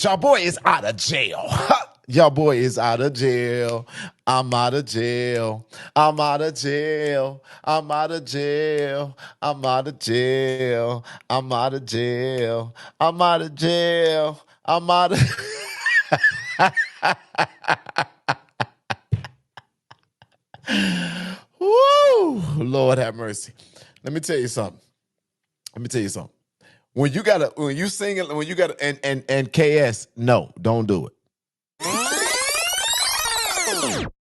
Y'all boy is out of jail. Y'all boy is out of jail. I'm out of jail. I'm out of jail. I'm out of jail. I'm out of jail. I'm out of jail. I'm out of jail. I'm out of Woo! Lord have mercy. Let me tell you something. Let me tell you something. When you sing it, when you gotta and KS, no, don't do it.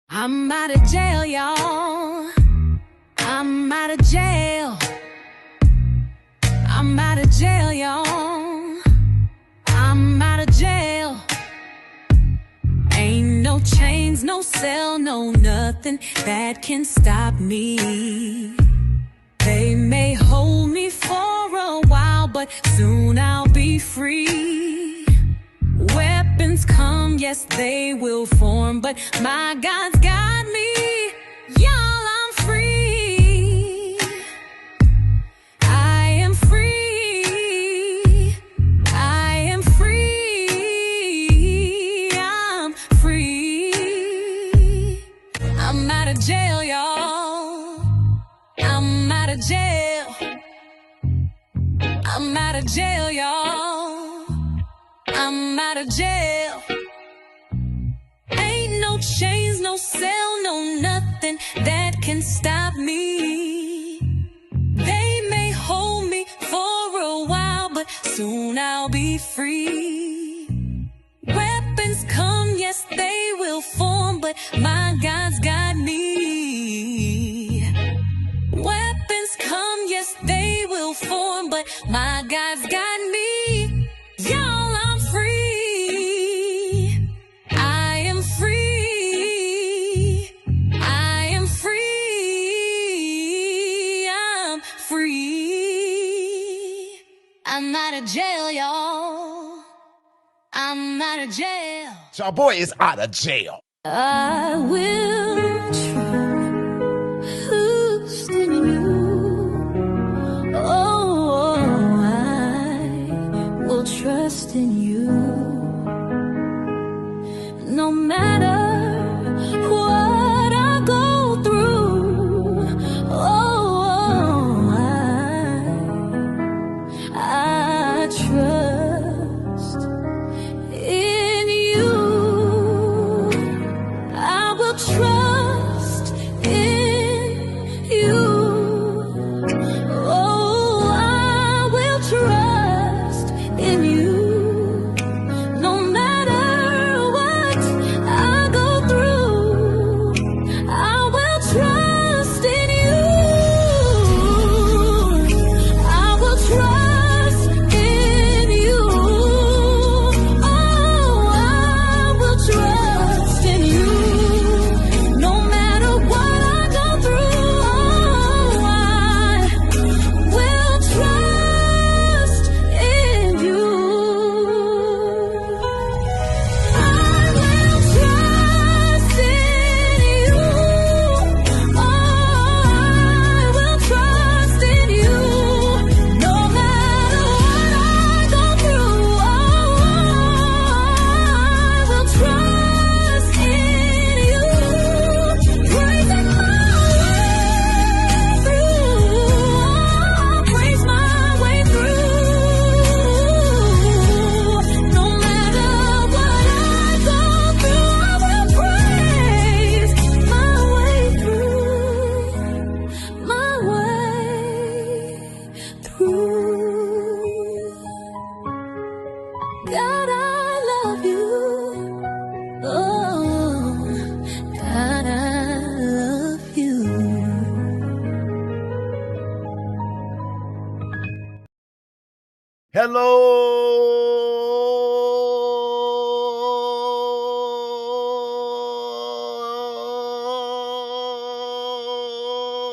I'm out of jail, y'all. I'm out of jail. I'm out of jail, y'all. I'm out of jail. Ain't no chains, no cell, no nothing that can stop me. They may hold me for a while, but soon I'll be free. Weapons come, yes, they will form, but my God's got me. Y'all, I'm free. I am free. I am free. I'm free. I'm out of jail, y'all. I'm out of jail. I'm out of jail, y'all. I'm out of jail. Ain't no chains, no cell, no nothing that can stop me. They may hold me for a while, but soon I'll be free. Weapons come, yes, they will form, but my God's got me. Weapons come, yes, they will form, but my God's got me. Y'all, I'm free. I am free. I am free. I'm free. I'm out of jail, y'all. I'm out of jail. Y'all boy is out of jail. I will trust in you. Oh, I will trust in you. No matter what I go through. Oh, I trust in you. I will trust in you. Oh, I will trust in you. No matter what I go through, I will trust in you. I will trust in you. Oh, I will trust in you. No matter what I go through, oh, I will trust in you. I will trust in you. Oh, I will trust in you. No matter what I go through, oh, I will trust in you. Praising my way through. Praise my way through. No matter what I go through, I will praise my way through. My way through. God, I love you. Oh, God, I love you.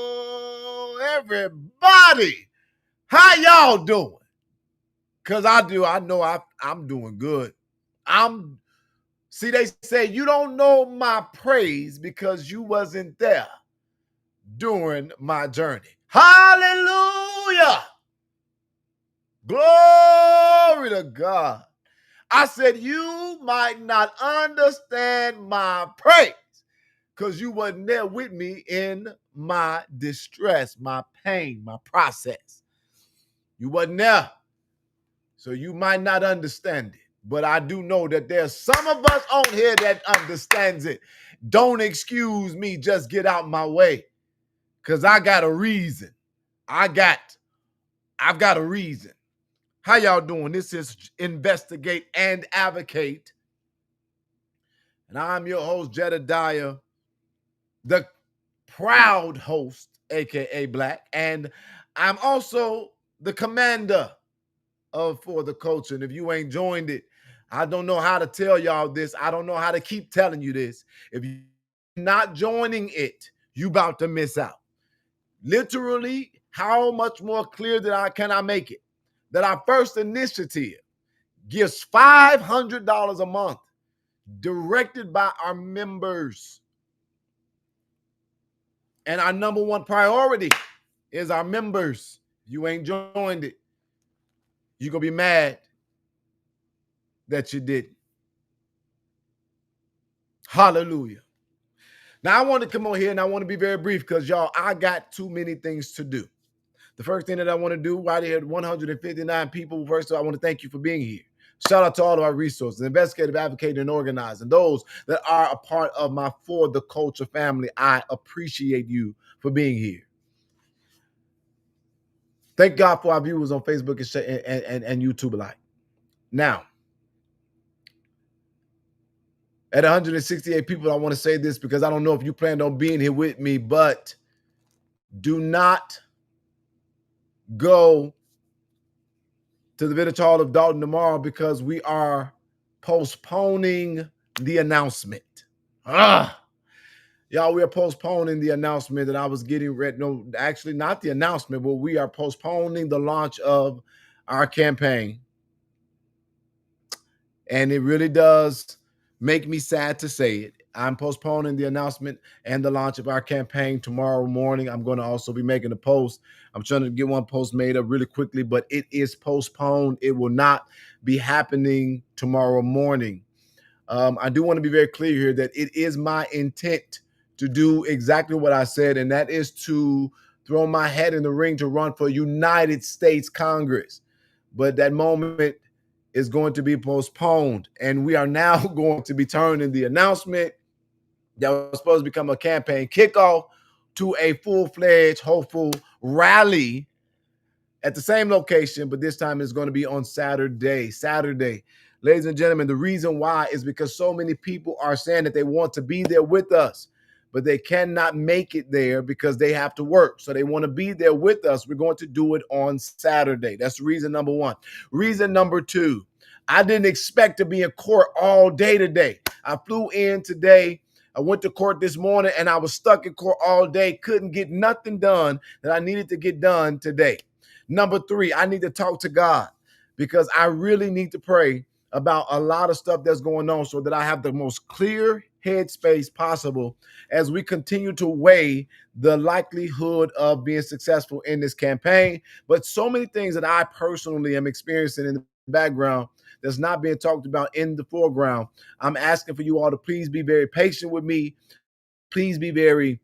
Hello, everybody. How y'all doing? Cause I know I'm doing good. They say you don't know my praise because you wasn't there during my journey. Hallelujah. Glory to God. I said, you might not understand my praise because you wasn't there with me in my distress, my pain, my process. You wasn't there. So you might not understand it. But I do know that there's some of us on here that understands it. Don't excuse me, just get out my way. Because I got a reason. I've got a reason. How y'all doing? This is Investigate and Advocate. And I'm your host, Jedediah, the proud host, aka Black. And I'm also the commander of For the Culture. And if you ain't joined it, I don't know how to tell y'all this. I don't know how to keep telling you this. If you're not joining it, you about to miss out. Literally, how much more clear can I make it? That our first initiative gives $500 a month directed by our members. And our number one priority is our members. If you ain't joined it, you're going to be mad that you didn't. Hallelujah. Now, I want to come on here and I want to be very brief because, y'all, I got too many things to do. The first thing that I want to do, right here, 159 people. First of all, I want to thank you for being here. Shout out to all of our resources, investigative, advocating, and organizing. Those that are a part of my For the Culture family, I appreciate you for being here. Thank God for our viewers on Facebook and YouTube alike. Now, at 168 people, I want to say this because I don't know if you planned on being here with me, but do not go to the Village Hall of Dalton tomorrow because we are postponing the announcement. Y'all, we are postponing the announcement that I was getting ready. No, actually not the announcement, but we are postponing the launch of our campaign. And it really does make me sad to say it. I'm postponing the announcement and the launch of our campaign tomorrow morning. I'm going to also be making a post. I'm trying to get one post made up really quickly, but it is postponed. It will not be happening tomorrow morning. I do want to be very clear here that it is my intent to do exactly what I said, and that is to throw my head in the ring to run for United States Congress. But that moment is going to be postponed, and we are now going to be turning the announcement that was supposed to become a campaign kickoff to a full-fledged, hopeful rally at the same location, but this time it's going to be on Saturday. Ladies and gentlemen, the reason why is because so many people are saying that they want to be there with us, but they cannot make it there because they have to work. So they want to be there with us. We're going to do it on Saturday. That's reason number one. Reason number two, I didn't expect to be in court all day today. I flew in today. I went to court this morning and I was stuck in court all day. Couldn't get nothing done that I needed to get done today. Number three, I need to talk to God because I really need to pray about a lot of stuff that's going on so that I have the most clear headspace possible as we continue to weigh the likelihood of being successful in this campaign. But so many things that I personally am experiencing in the background that's not being talked about in the foreground. I'm asking for you all to please be very patient with me. Please be very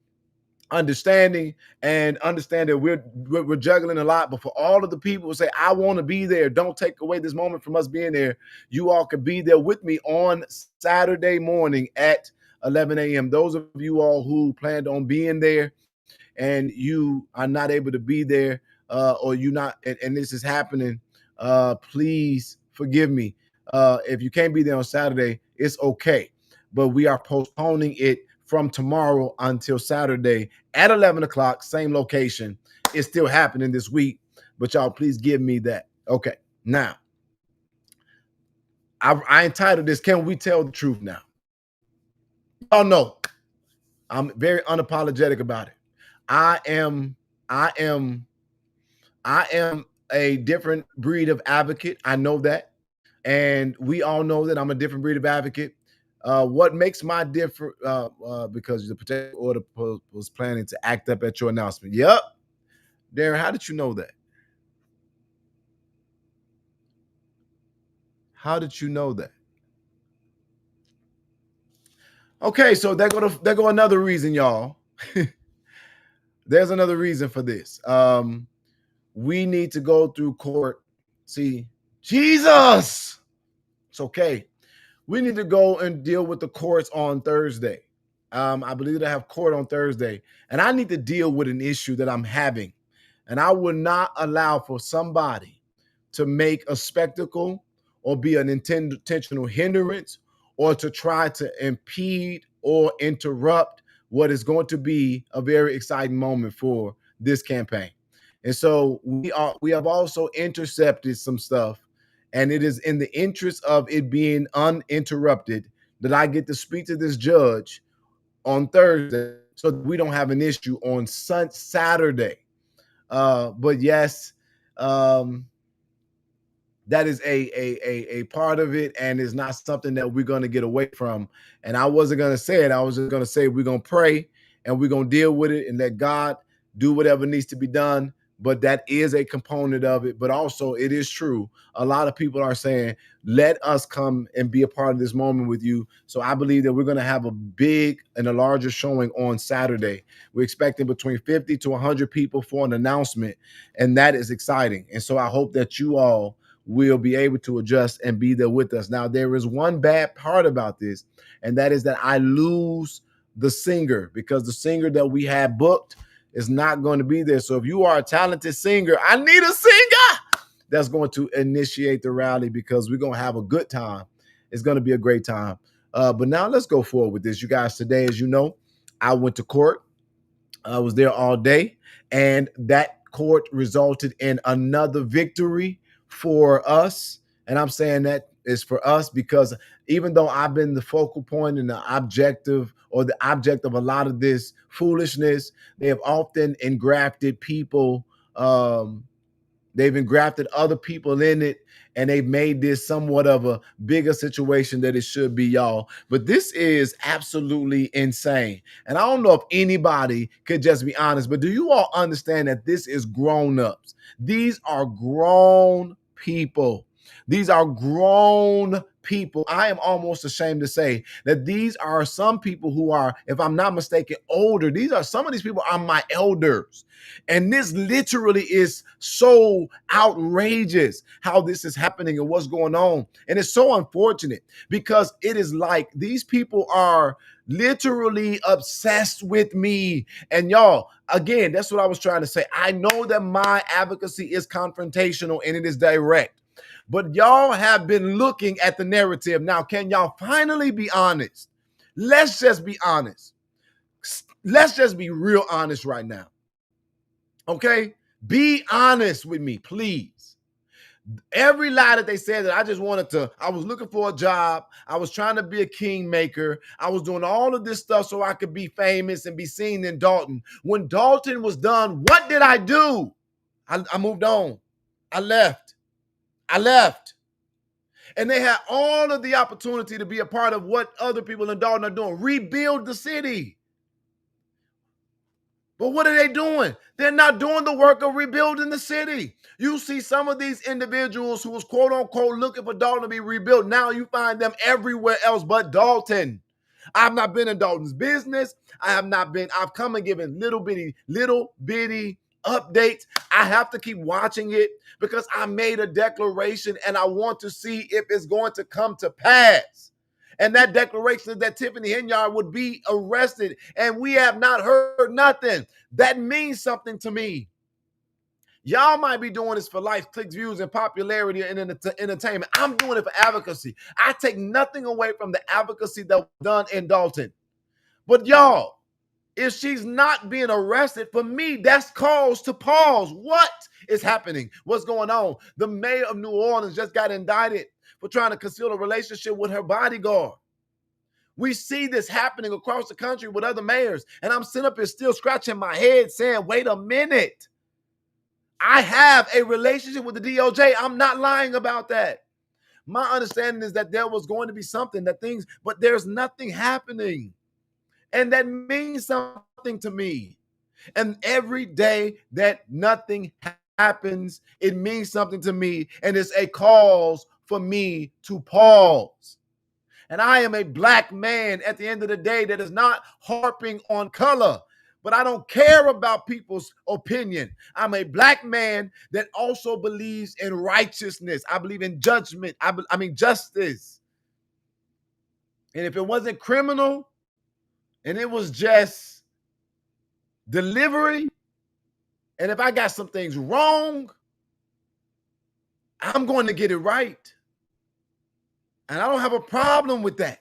understanding and understand that we're juggling a lot. But for all of the people who say, I want to be there, don't take away this moment from us being there. You all can be there with me on Saturday morning at 11 a.m. Those of you all who planned on being there and you are not able to be there or you not, and this is happening, please forgive me. If you can't be there on Saturday, it's okay. But we are postponing it from tomorrow until Saturday at 11 o'clock, same location. It's still happening this week, but y'all please give me that. Okay, now, I entitled this, Can We Tell the Truth Now? Y'all know, I'm very unapologetic about it. I am a different breed of advocate. I know that. And we all know that I'm a different breed of advocate. What makes my different, because the protective order was planning to act up at your announcement. Yep. Darren, how did you know that? How did you know that? Okay, so there go another reason, y'all. There's another reason for this. We need to go through court. See, Jesus. It's okay. We need to go and deal with the courts on Thursday. I believe that I have court on Thursday, and I need to deal with an issue that I'm having. And I will not allow for somebody to make a spectacle or be an intentional hindrance or to try to impede or interrupt what is going to be a very exciting moment for this campaign. And so we have also intercepted some stuff, and it is in the interest of it being uninterrupted that I get to speak to this judge on Thursday so that we don't have an issue on Saturday. But yes, um, that is a part of it, and is not something that we're going to get away from. And I wasn't going to say it. I was just going to say we're going to pray and we're going to deal with it and let God do whatever needs to be done. But that is a component of it. But also, it is true. A lot of people are saying, let us come and be a part of this moment with you. So I believe that we're going to have a big and a larger showing on Saturday. We're expecting between 50 to 100 people for an announcement, and that is exciting. And so I hope that you all will be able to adjust and be there with us. Now, there is one bad part about this, and that is that I lose the singer, because the singer that we had booked is not going to be there. So if you are a talented singer, I need a singer that's going to initiate the rally, because we're going to have a good time. It's going to be a great time. But now let's go forward with this. You guys, today, as you know, I went to court. I was there all day, and that court resulted in another victory for us. And I'm saying that is for us because even though I've been the focal point and the objective or the object of a lot of this foolishness, they have often engrafted people. They've engrafted other people in it, and they've made this somewhat of a bigger situation that it should be, y'all. But this is absolutely insane. And I don't know if anybody could just be honest, but do you all understand that this is grown-ups? These are grown people. These are grown people. I am almost ashamed to say that these are some people who are, if I'm not mistaken, older. Some of these people are my elders. And this literally is so outrageous how this is happening and what's going on. And it's so unfortunate because it is like these people are literally obsessed with me. And y'all, again, that's what I was trying to say. I know that my advocacy is confrontational and it is direct. But y'all have been looking at the narrative. Now, can y'all finally be honest? Let's just be honest. Let's just be real honest right now. Okay? Be honest with me, please. Every lie that they said that I was looking for a job. I was trying to be a kingmaker. I was doing all of this stuff so I could be famous and be seen in Dalton. When Dalton was done, what did I do? I moved on. I left. And they had all of the opportunity to be a part of what other people in Dalton are doing. Rebuild the city. But what are they doing? They're not doing the work of rebuilding the city. You see some of these individuals who was quote unquote looking for Dalton to be rebuilt. Now you find them everywhere else but Dalton. I've not been in Dalton's business. I've come and given little bitty updates. I have to keep watching it because I made a declaration and I want to see if it's going to come to pass. And that declaration is that Tiffany Henyard would be arrested, and we have not heard nothing. That means something to me. Y'all might be doing this for likes, clicks, views, and popularity and entertainment. I'm doing it for advocacy. I take nothing away from the advocacy that was done in Dalton. But y'all, if she's not being arrested, for me, that's cause to pause. What is happening? What's going on? The mayor of New Orleans just got indicted for trying to conceal a relationship with her bodyguard. We see this happening across the country with other mayors. And I'm sitting up here still scratching my head saying, wait a minute. I have a relationship with the DOJ. I'm not lying about that. My understanding is that there was going to be something but there's nothing happening. And that means something to me. And every day that nothing happens, it means something to me. And it's a cause for me to pause. And I am a black man at the end of the day that is not harping on color, but I don't care about people's opinion. I'm a black man that also believes in righteousness. I believe in judgment. I mean justice. And if it wasn't criminal and it was just delivery, and if I got some things wrong, I'm going to get it right. And I don't have a problem with that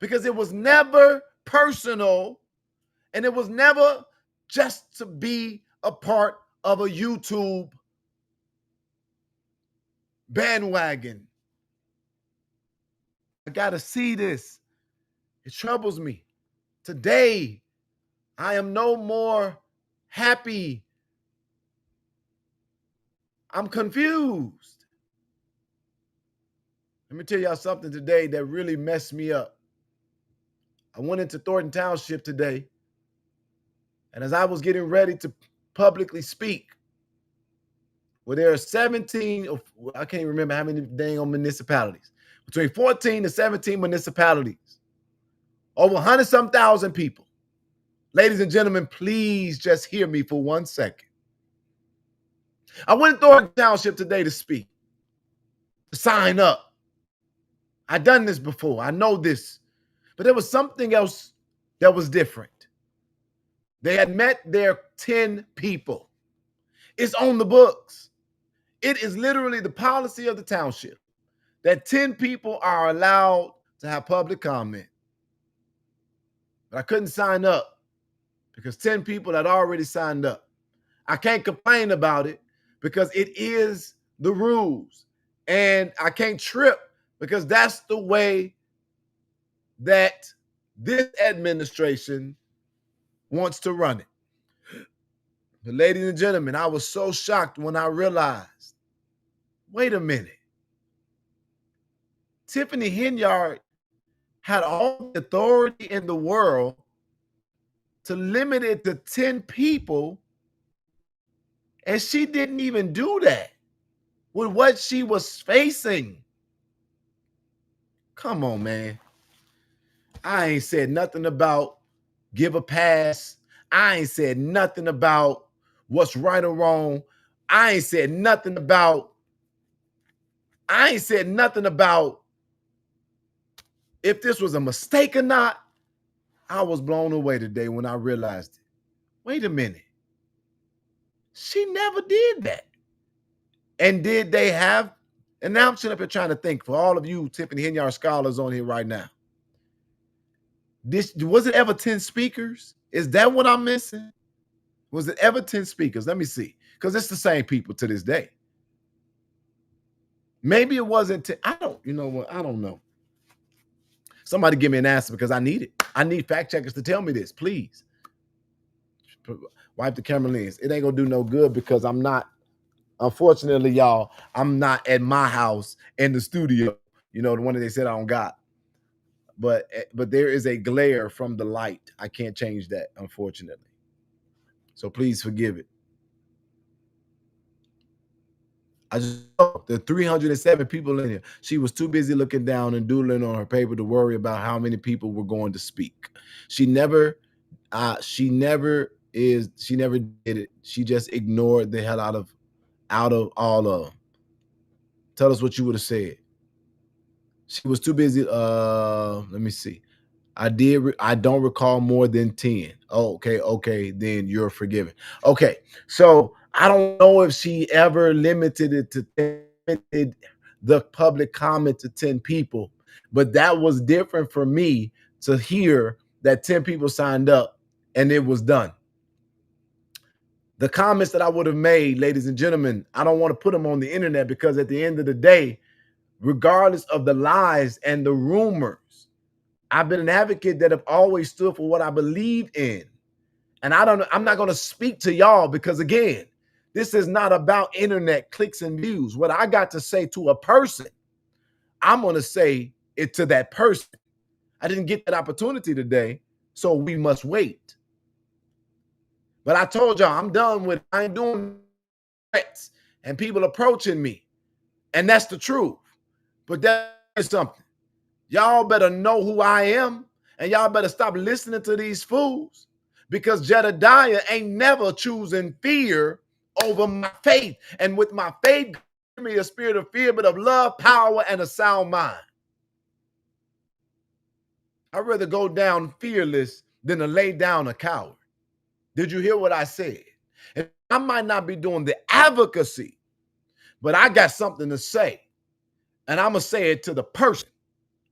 because it was never personal and it was never just to be a part of a YouTube bandwagon. I got to see this. It troubles me. Today, I am no more happy. I'm confused. Let me tell y'all something today that really messed me up. I went into Thornton Township today, and as I was getting ready to publicly speak, well, there are 17, I can't even remember how many dang on municipalities, between 14 to 17 municipalities, over 100-some thousand people. Ladies and gentlemen, please just hear me for 1 second. I went to Thornton Township today to speak, to sign up. I've done this before. I know this. But there was something else that was different. They had met their 10 people. It's on the books. It is literally the policy of the township that 10 people are allowed to have public comment. But I couldn't sign up because 10 people had already signed up. I can't complain about it because it is the rules. And I can't trip because that's the way that this administration wants to run it. But ladies and gentlemen, I was so shocked when I realized, wait a minute. Tiffany Henyard had all the authority in the world to limit it to 10 people, and she didn't even do that with what she was facing. Come on, man. I ain't said nothing about give a pass. I ain't said nothing about what's right or wrong. I ain't said nothing about if this was a mistake or not. I was blown away today when I realized it. Wait a minute. She never did that. And did they have, and now I'm sitting up here trying to think for all of you Tiffany Henyard scholars on here right now. Was it ever 10 speakers? Is that what I'm missing? Was it ever 10 speakers? Let me see. Because it's the same people to this day. Maybe it wasn't 10. I don't know. Somebody give me an answer because I need it. I need fact checkers to tell me this, please. Wipe the camera lens. It ain't gonna do no good because I'm not, unfortunately, y'all, I'm not at my house in the studio. You know, the one that they said I don't got. But there is a glare from the light. I can't change that, unfortunately. So please forgive it. I just saw the 307 people in here. She was too busy looking down and doodling on her paper to worry about how many people were going to speak. She never did it. She just ignored the hell out of all of them. Tell us what you would have said. She was too busy. Let me see. I don't recall more than 10. Oh, okay, then you're forgiven. Okay, so I don't know if she ever limited the public comment to 10 people, but that was different for me to hear that 10 people signed up and it was done. The comments that I would have made, ladies and gentlemen, I don't want to put them on the internet because at the end of the day, regardless of the lies and the rumors, I've been an advocate that have always stood for what I believe in. And I'm not going to speak to y'all because, again, this is not about internet clicks and views. What I got to say to a person, I'm going to say it to that person. I didn't get that opportunity today, so we must wait. But I told y'all I'm done with, I ain't doing threats and people approaching me. And that's the truth. But that's something. Y'all better know who I am, and y'all better stop listening to these fools, because Jedediah ain't never choosing fear over my faith. And with my faith, give me a spirit of fear, but of love, power, and a sound mind. I'd rather go down fearless than to lay down a coward. Did you hear what I said? And I might not be doing the advocacy, but I got something to say. And I'm going to say it to the person,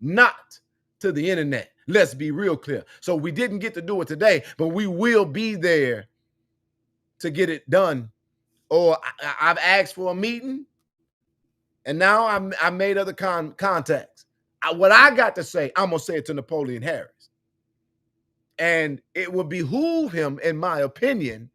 not to the internet. Let's be real clear. So we didn't get to do it today, but we will be there to get it done. Or I've asked for a meeting, and now I made other contacts. What I got to say, I'm going to say it to Napoleon Harris. And it would behoove him, in my opinion,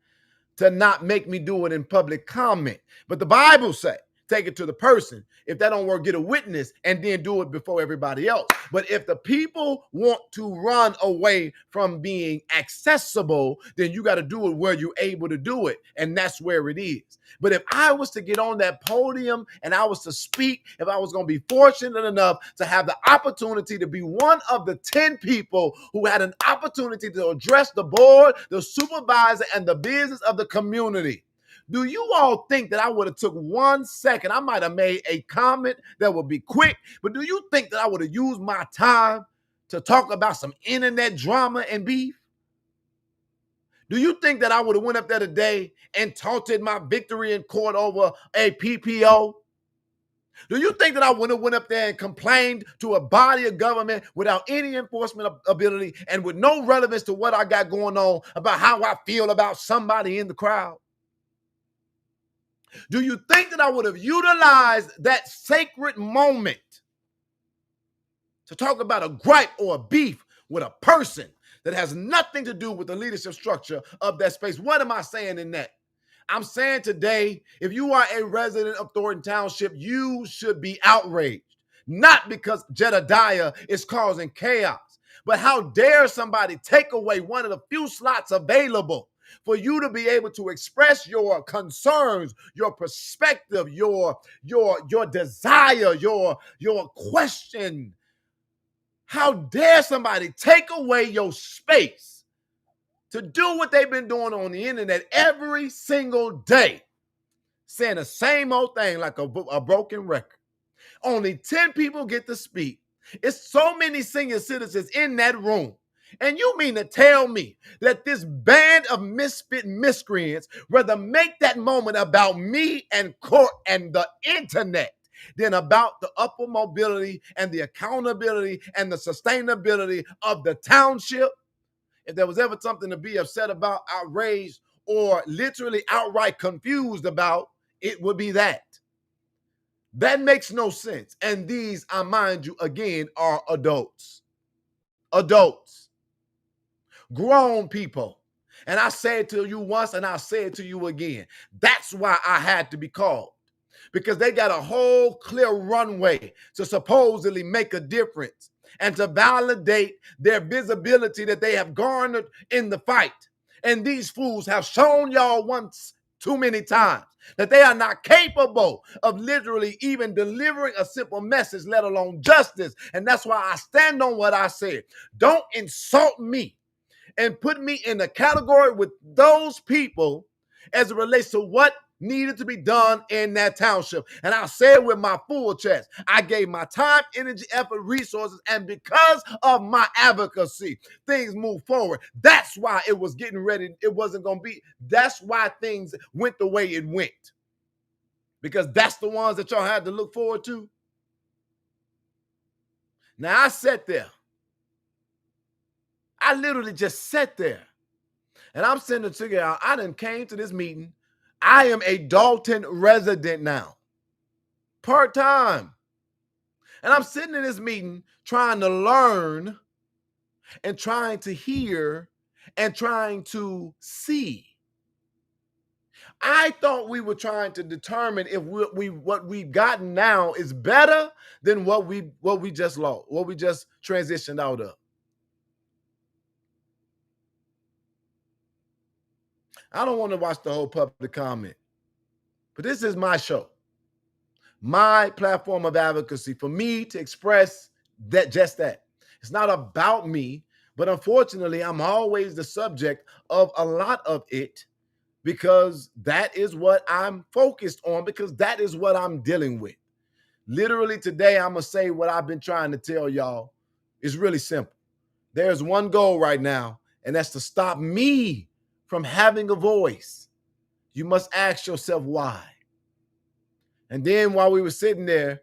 to not make me do it in public comment. But the Bible say, take it to the person. If that don't work, get a witness and then do it before everybody else. But if the people want to run away from being accessible, then you got to do it where you're able to do it. And that's where it is. But if I was to get on that podium and I was to speak, if I was going to be fortunate enough to have the opportunity to be one of the 10 people who had an opportunity to address the board, the supervisor, and the business of the community, do you all think that I would have took 1 second? I might have made a comment that would be quick, but do you think that I would have used my time to talk about some internet drama and beef? Do you think that I would have went up there today and taunted my victory in court over a PPO? Do you think that I would have went up there and complained to a body of government without any enforcement ability and with no relevance to what I got going on about how I feel about somebody in the crowd? Do you think that I would have utilized that sacred moment to talk about a gripe or a beef with a person that has nothing to do with the leadership structure of that space? What am I saying in that? I'm saying today, if you are a resident of Thornton Township, you should be outraged. Not because Jedediah is causing chaos, but how dare somebody take away one of the few slots available for you to be able to express your concerns, your perspective, your desire, your question. How dare somebody take away your space to do what they've been doing on the internet every single day, saying the same old thing like a broken record. Only 10 people get to speak. It's so many senior citizens in that room. And you mean to tell me that this band of misfit miscreants rather make that moment about me and court and the internet than about the upper mobility and the accountability and the sustainability of the township? If there was ever something to be upset about, outraged, or literally outright confused about, it would be that. That makes no sense. And these, I mind you, again, are adults. Adults. Grown people. And I say it to you once and I'll say it to you again. That's why I had to be called. Because they got a whole clear runway to supposedly make a difference and to validate their visibility that they have garnered in the fight. And these fools have shown y'all once too many times that they are not capable of literally even delivering a simple message, let alone justice. And that's why I stand on what I said. Don't insult me and put me in a category with those people as it relates to what needed to be done in that township. And I'll say it with my full chest. I gave my time, energy, effort, resources, and because of my advocacy, things moved forward. That's why it was getting ready. It wasn't going to be. That's why things went the way it went. Because that's the ones that y'all had to look forward to. Now, I sat there. I literally just sat there. And I'm sitting there figuring out, I done came to this meeting. I am a Dalton resident now, part-time. And I'm sitting in this meeting trying to learn and trying to hear and trying to see. I thought we were trying to determine if what we've gotten now is better than what we just lost, what we just transitioned out of. I don't want to watch the whole public comment, but this is my show. my platform of advocacy for me to express that, just that. It's not about me, but unfortunately, I'm always the subject of a lot of it because that is what I'm focused on, because that is what I'm dealing with. Literally today, I'm going to say what I've been trying to tell y'all. It's really simple. There's one goal right now, and that's to stop me from having a voice. You must ask yourself why. And then while we were sitting there,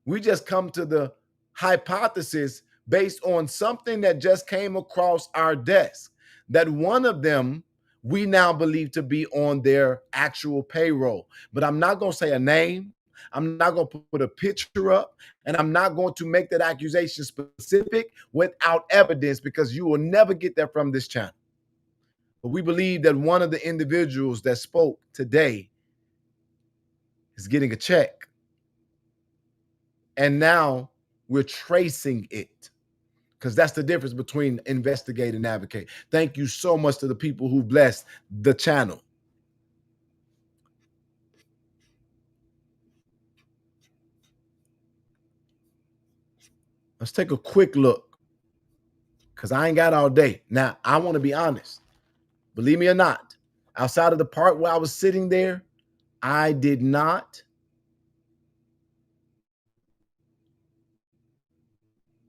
we just come to the hypothesis based on something that just came across our desk, that one of them we now believe to be on their actual payroll. But I'm not going to say a name. I'm not going to put a picture up, and I'm not going to make that accusation specific without evidence, because you will never get that from this channel. But we believe that one of the individuals that spoke today is getting a check. And now we're tracing it, because that's the difference between investigate and advocate. Thank you so much to the people who blessed the channel. Let's take a quick look, because I ain't got all day. Now, I want to be honest. Believe me or not, outside of the part where I was sitting there, I did not.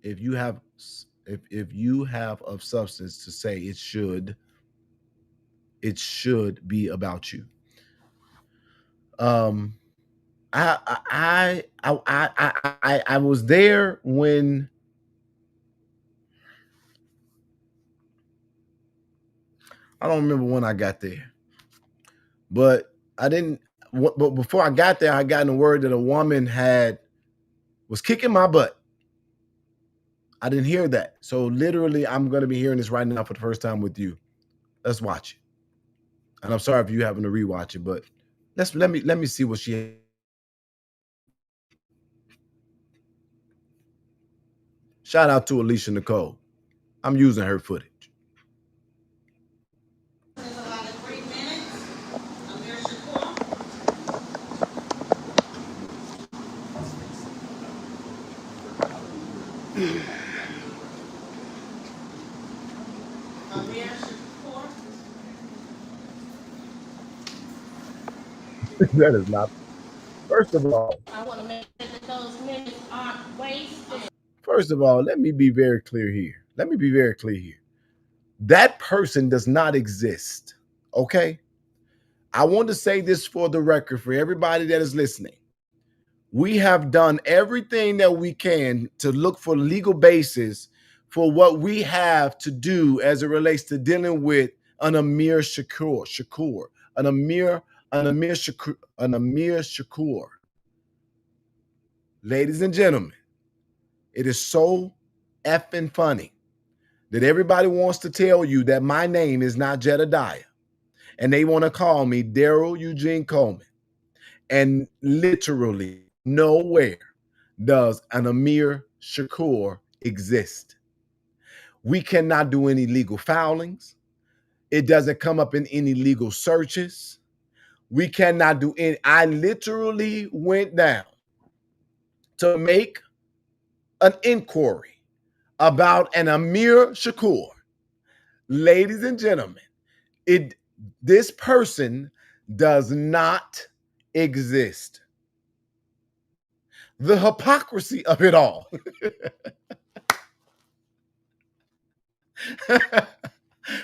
If you have of substance to say, it should be about you. I was there when I don't remember when I got there, but I didn't. But before I got there, I got the word that a woman was kicking my butt. I didn't hear that, so literally, I'm going to be hearing this right now for the first time with you. Let's watch it, and I'm sorry if you having to rewatch it, but let me see what she. Shout out to Alicia Nicole. I'm using her footage. That is not. First of all, I want to make sure that those minutes aren't wasted. First of all, let me be very clear here. That person does not exist. Okay? I want to say this for the record for everybody that is listening. We have done everything that we can to look for legal basis for what we have to do as it relates to dealing with an Amir Shakur, an Amir Shakur. Ladies and gentlemen, it is so effing funny that everybody wants to tell you that my name is not Jedediah, and they want to call me Daryl Eugene Coleman. And literally nowhere does an Amir Shakur exist. We cannot do any legal foulings. It doesn't come up in any legal searches. We cannot do any. I literally went down to make an inquiry about an Amir Shakur. Ladies and gentlemen, this person does not exist. The hypocrisy of it all.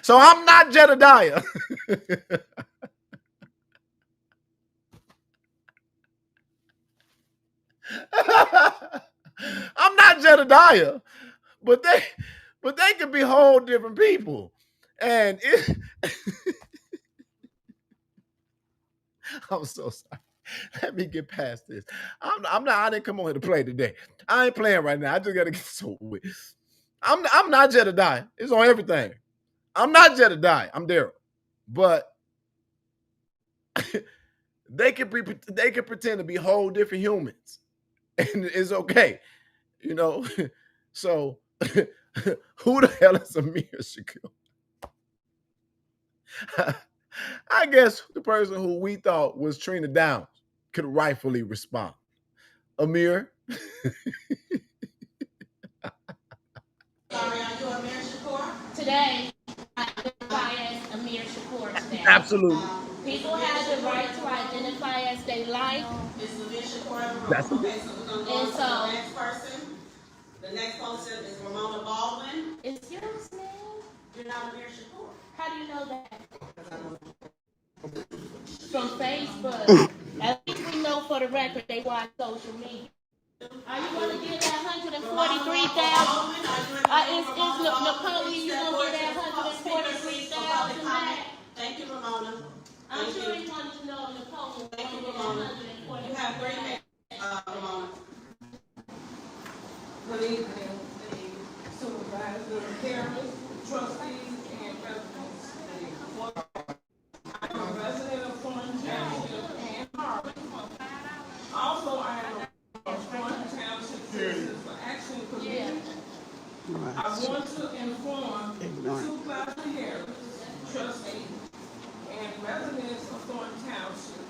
So I'm not Jedediah. I'm not Jedediah, but they could be whole different people. And I'm so sorry. Let me get past this. I'm not. I didn't come on here to play today. I ain't playing right now. I just gotta get so with. I'm not Jedediah. It's on everything. I'm not Jedediah. I'm Daryl. But they can pretend to be whole different humans, and it's okay, you know. So who the hell is Amir Shakur? I guess the person who we thought was Trina Downs could rightfully respond. Amir. Sorry, are you Amir Shakur? Today, I identify as Amir Shakur today. Absolutely. People have the right to identify as they like. It's Amir Shakur in the room. That's Okay, so we're going to go on to the next person. The next person is Ramona Baldwin. It's yours, man. You're not Amir Shakur. How do you know that? From Facebook. At least we know for the record they watch social media. Are you going to get that 143,000? Is Napoleon, you going to get that 143,000 back? Thank you, Ramona. I'm sure he wanted to know if Napoleon. Thank you, Ramona. You have 3 minutes, Ramona. Good evening, supervisor, chairman, trustees, and residents. I'm a resident of Thornton Township and Harvey. Also, I am a Thornton Township Citizens for Action Committee. I want to inform Supervisor Harris, trustee, and residents of Thornton Township,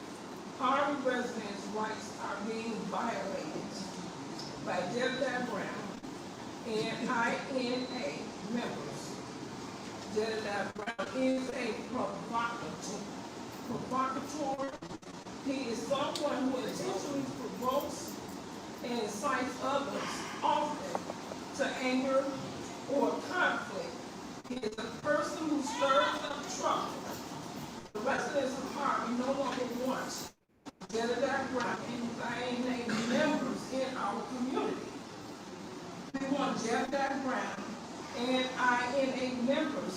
Harvey residents' rights are being violated by Jedediah Brown and INA members. Jedediah Brown is a provocateur. He is someone who intentionally provokes and incites others, often to anger or conflict. He is a person who stirs up trouble. The residents of Harvey no longer want Jedediah Brown and his INA members in our community. We want Jedediah Brown and INA members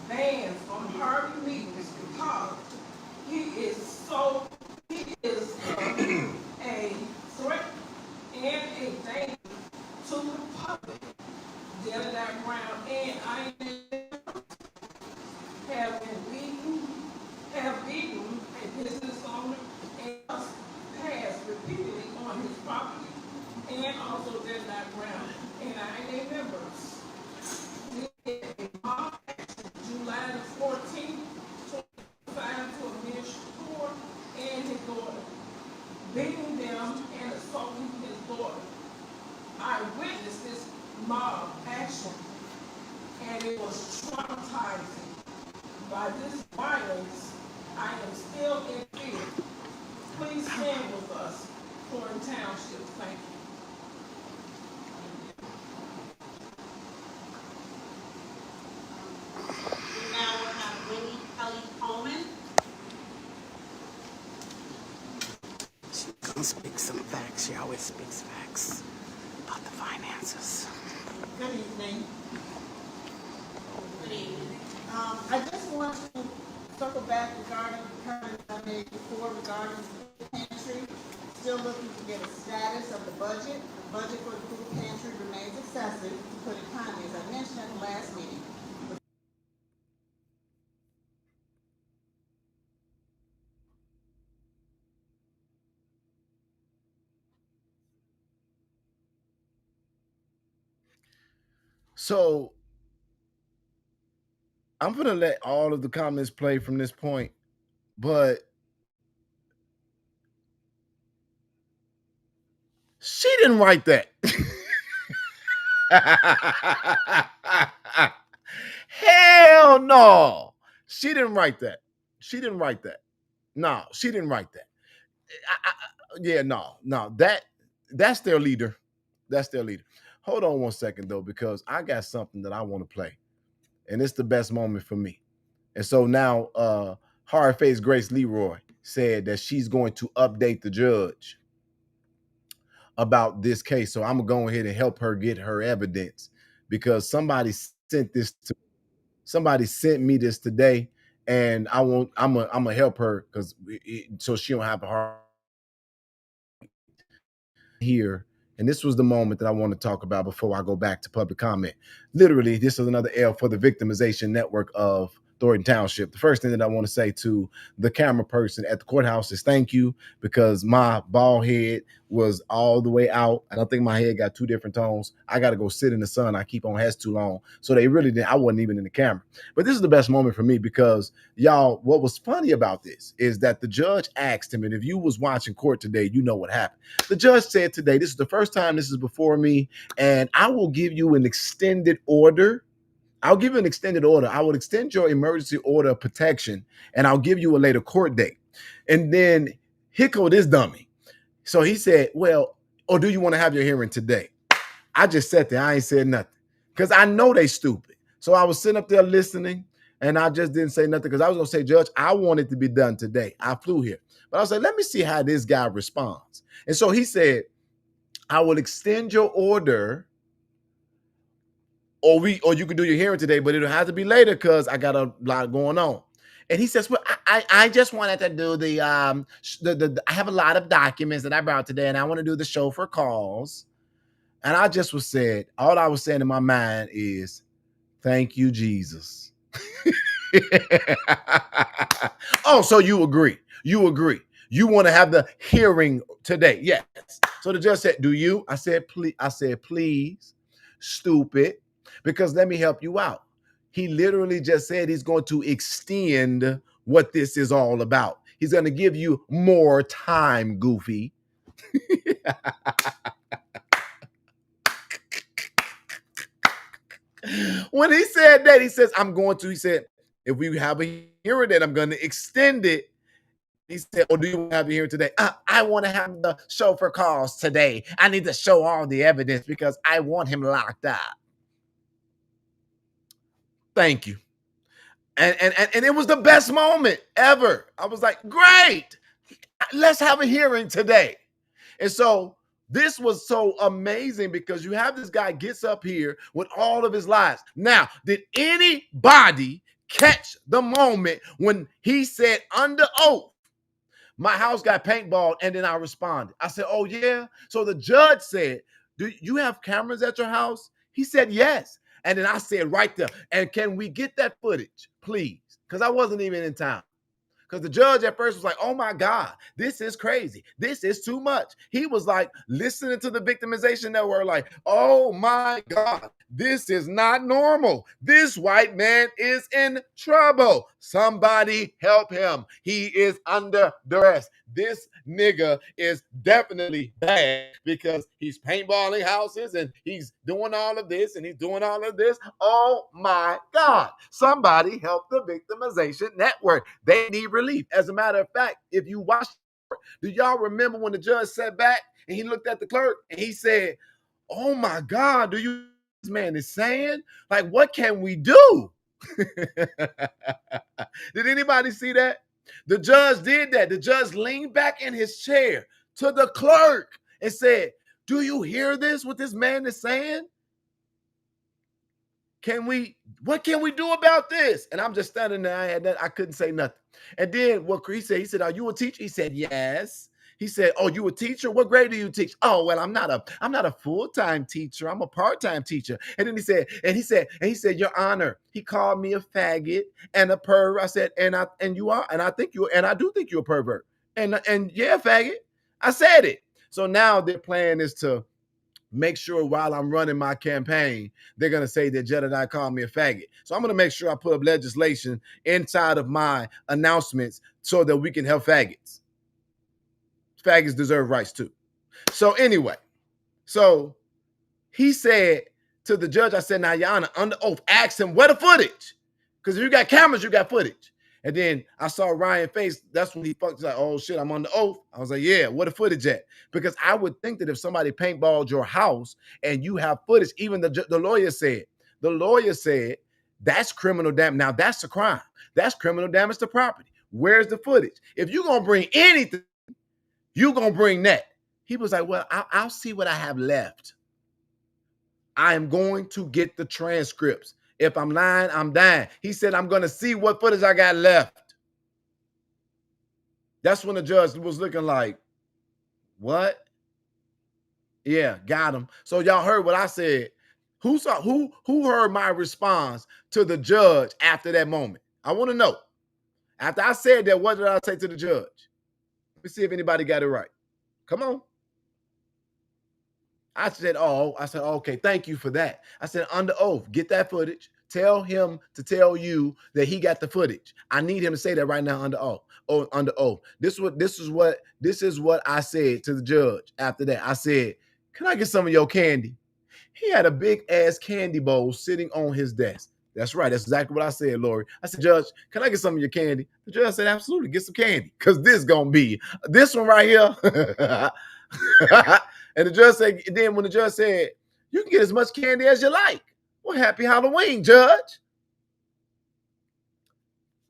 banned from Harvey meetings because he is a threat and a danger to the public. Jedediah Brown and INA have beaten a business owner and passed repeatedly on his property, and also Jedediah Brown and INA members. We did a mob action July the 14th, 2025 to Amir Shakur and his daughter, beating them and assaulting his daughter. I witnessed this mob action and it was traumatizing. By this violence, I am still in fear. Please stand with us for the township. Thank you. Now we'll have Wendy Kelly Coleman. She's gonna speak some facts. She always speaks facts about the finances. Good evening. Good evening. I just want to circle back regarding the comment I made before regarding the food pantry. Still looking to get a status of the budget. The budget for the food pantry remains excessive, to put it kindly, as I mentioned at the last meeting. So I'm gonna let all of the comments play from this point, but she didn't write that. Hell no. She didn't write that. She didn't write that. No, she didn't write that. Yeah, no. That's their leader. That's their leader. Hold on one second though, because I got something that I want to play, and it's the best moment for me. And so now, hard face Grace Leroy said that she's going to update the judge about this case. So I'm gonna go ahead and help her get her evidence because somebody sent me this today, and I'm gonna help her because so she don't have a hard here. And this was the moment that I want to talk about before I go back to public comment. Literally, this is another L for the victimization network of Thornton Township. The first thing that I want to say to the camera person at the courthouse is thank you, because my bald head was all the way out, and I think my head got two different tones. I got to go sit in the sun. I keep on has too long, so they really didn't. I wasn't even in the camera. But this is the best moment for me, because y'all, what was funny about this is that the judge asked him, and if you was watching court today, you know what happened. The judge said today, this is the first time this is before me, and I will give you an extended order. I'll give you an extended order. I will extend your emergency order of protection, and I'll give you a later court date. And then Hicko, this dummy. So he said, well, or do you want to have your hearing today? I just sat there. I ain't said nothing because I know they stupid. So I was sitting up there listening, and I just didn't say nothing because I was going to say, Judge, I want it to be done today. I flew here. But I was like, let me see how this guy responds. And so he said, I will extend your order, or you can do your hearing today, but it'll have to be later because I got a lot going on. And he says, well, I just wanted to do the I have a lot of documents that I brought today, and I want to do the chauffeur calls. And I just said, all I was saying in my mind is, thank you, Jesus. Oh, so you agree. You agree. You want to have the hearing today. Yes. So the judge said, do you? I said, please, stupid, because let me help you out. He literally just said he's going to extend what this is all about. He's going to give you more time, goofy. When he said that, he says, he said, if we have a hearing, then I'm going to extend it. He said, do you have a hearing today? I want to have the chauffeur calls today. I need to show all the evidence because I want him locked up. Thank you. And it was the best moment ever. I was like, great. Let's have a hearing today. And so this was so amazing because you have this guy gets up here with all of his lies. Now, did anybody catch the moment when he said under oath, my house got paintballed, and then I responded? I said, oh, yeah. So the judge said, do you have cameras at your house? He said, yes. And then I said right there, and can we get that footage, please? Because I wasn't even in town. Because the judge at first was like, oh my God, this is crazy. This is too much. He was like listening to the victimization network, like, oh my God, this is not normal. This white man is in trouble. Somebody help him. He is under duress. This nigga is definitely bad because he's paintballing houses and he's doing all of this and he's doing all of this. Oh my God. Somebody help the victimization network. They need relief. As a matter of fact, if you watch, do y'all remember when the judge sat back and he looked at the clerk and he said, oh my God, do you, this man is saying? Like, what can we do? Did anybody see that? The judge did that. The judge leaned back in his chair to the clerk and said, do you hear this, what this man is saying? What can we do about this? And I'm just standing there. I couldn't say nothing. And then what he said, are you a teacher? He said, yes. He said, oh, you a teacher? What grade do you teach? Oh, well, I'm not a full-time teacher. I'm a part-time teacher. And then he said, Your Honor, he called me a faggot and a pervert. I said, and I do think you're a pervert. And yeah, faggot. I said it. So now their plan is to make sure while I'm running my campaign, they're going to say that Jedediah called me a faggot. So I'm going to make sure I put up legislation inside of my announcements so that we can help faggots. Faggots deserve rights too. So anyway, so he said to the judge, I said, now, Your Honor, under oath, ask him where the footage. Because if you got cameras, you got footage. And then I saw Ryan's face. That's when he fucked. Like, oh shit, I'm on the oath. I was like, yeah, where the footage at? Because I would think that if somebody paintballed your house and you have footage, even the lawyer said, that's criminal damage. Now that's a crime. That's criminal damage to property. Where's the footage? If you're gonna bring anything, you're gonna bring that. He was like, well, I'll see what I have left. I am going to get the transcripts. If I'm lying, I'm dying. He said, I'm going to see what footage I got left. That's when the judge was looking like, what? Yeah, got him. So y'all heard what I said. Who heard my response to the judge after that moment? I want to know. After I said that, what did I say to the judge? Let me see if anybody got it right. Come on. I said, okay, thank you for that. I said, under oath, get that footage. Tell him to tell you that he got the footage. I need him to say that right now under oath. Oh, under oath. This is what I said to the judge after that. I said, can I get some of your candy? He had a big ass candy bowl sitting on his desk. That's right. That's exactly what I said, Lori. I said, Judge, can I get some of your candy? The judge said, absolutely, get some candy. Because this gonna be this one right here. And the judge said, then when the judge said, you can get as much candy as you like. Well, happy Halloween, Judge.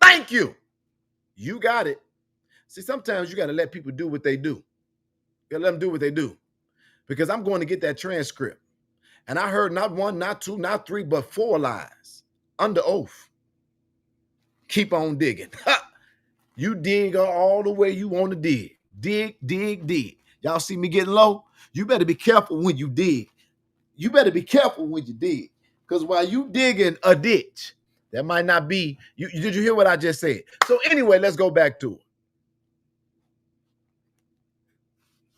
Thank you. You got it. See, sometimes you got to let people do what they do. You got to let them do what they do. Because I'm going to get that transcript. And I heard not one, not two, not three, but 4 lies under oath. Keep on digging. You dig all the way you want to dig. Dig, dig, dig. Y'all see me getting low? You better be careful when you dig. You better be careful when you dig. Because while you digging a ditch, that might not be, did you hear what I just said? So anyway, let's go back to it.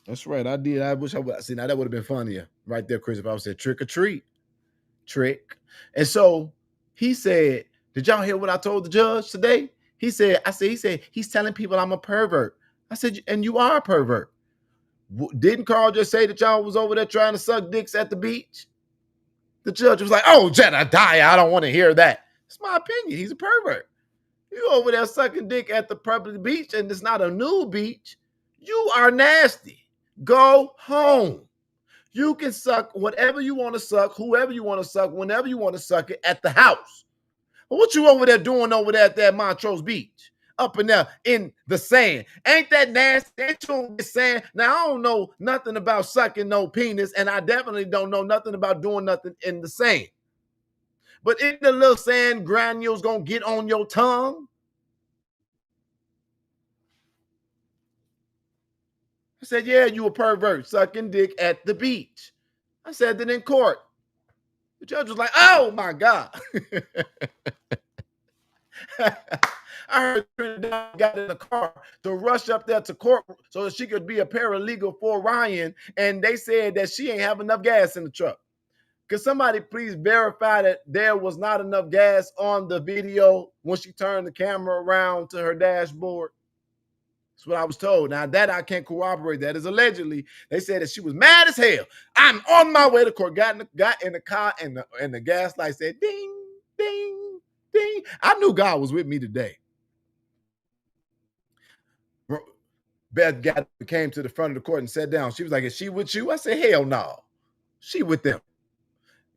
That's right. I did. I wish I would. See, now that would have been funnier right there, Chris, if I would said trick or treat. Trick. And so he said, did y'all hear what I told the judge today? He said, he's telling people I'm a pervert. I said, and you are a pervert. Didn't Carl just say that y'all was over there trying to suck dicks at the beach? The judge was like, oh, Jedediah, I don't want to hear that. It's my opinion. He's a pervert. You over there sucking dick at the public beach, and it's not a nude beach. You are nasty. Go home. You can suck whatever you want to suck, whoever you want to suck, whenever you want to suck it at the house. But what you over there doing over there at that Montrose Beach? Up in there in the sand. Ain't that nasty? Ain't you on the sand? Now, I don't know nothing about sucking no penis, and I definitely don't know nothing about doing nothing in the sand. But if the little sand granules gonna get on your tongue? I said, yeah, you a pervert, sucking dick at the beach. I said that in court. The judge was like, oh my God. I heard Trinidad got in the car to rush up there to court so that she could be a paralegal for Ryan. And they said that she ain't have enough gas in the truck. Could somebody please verify that there was not enough gas on the video when she turned the camera around to her dashboard? That's what I was told. Now, that I can't corroborate. That is allegedly. They said that she was mad as hell. I'm on my way to court. Got in the car, and the gas light said, ding, ding, ding. I knew God was with me today. Beth came to the front of the court and sat down. She was like, is she with you? I said, hell no. She with them.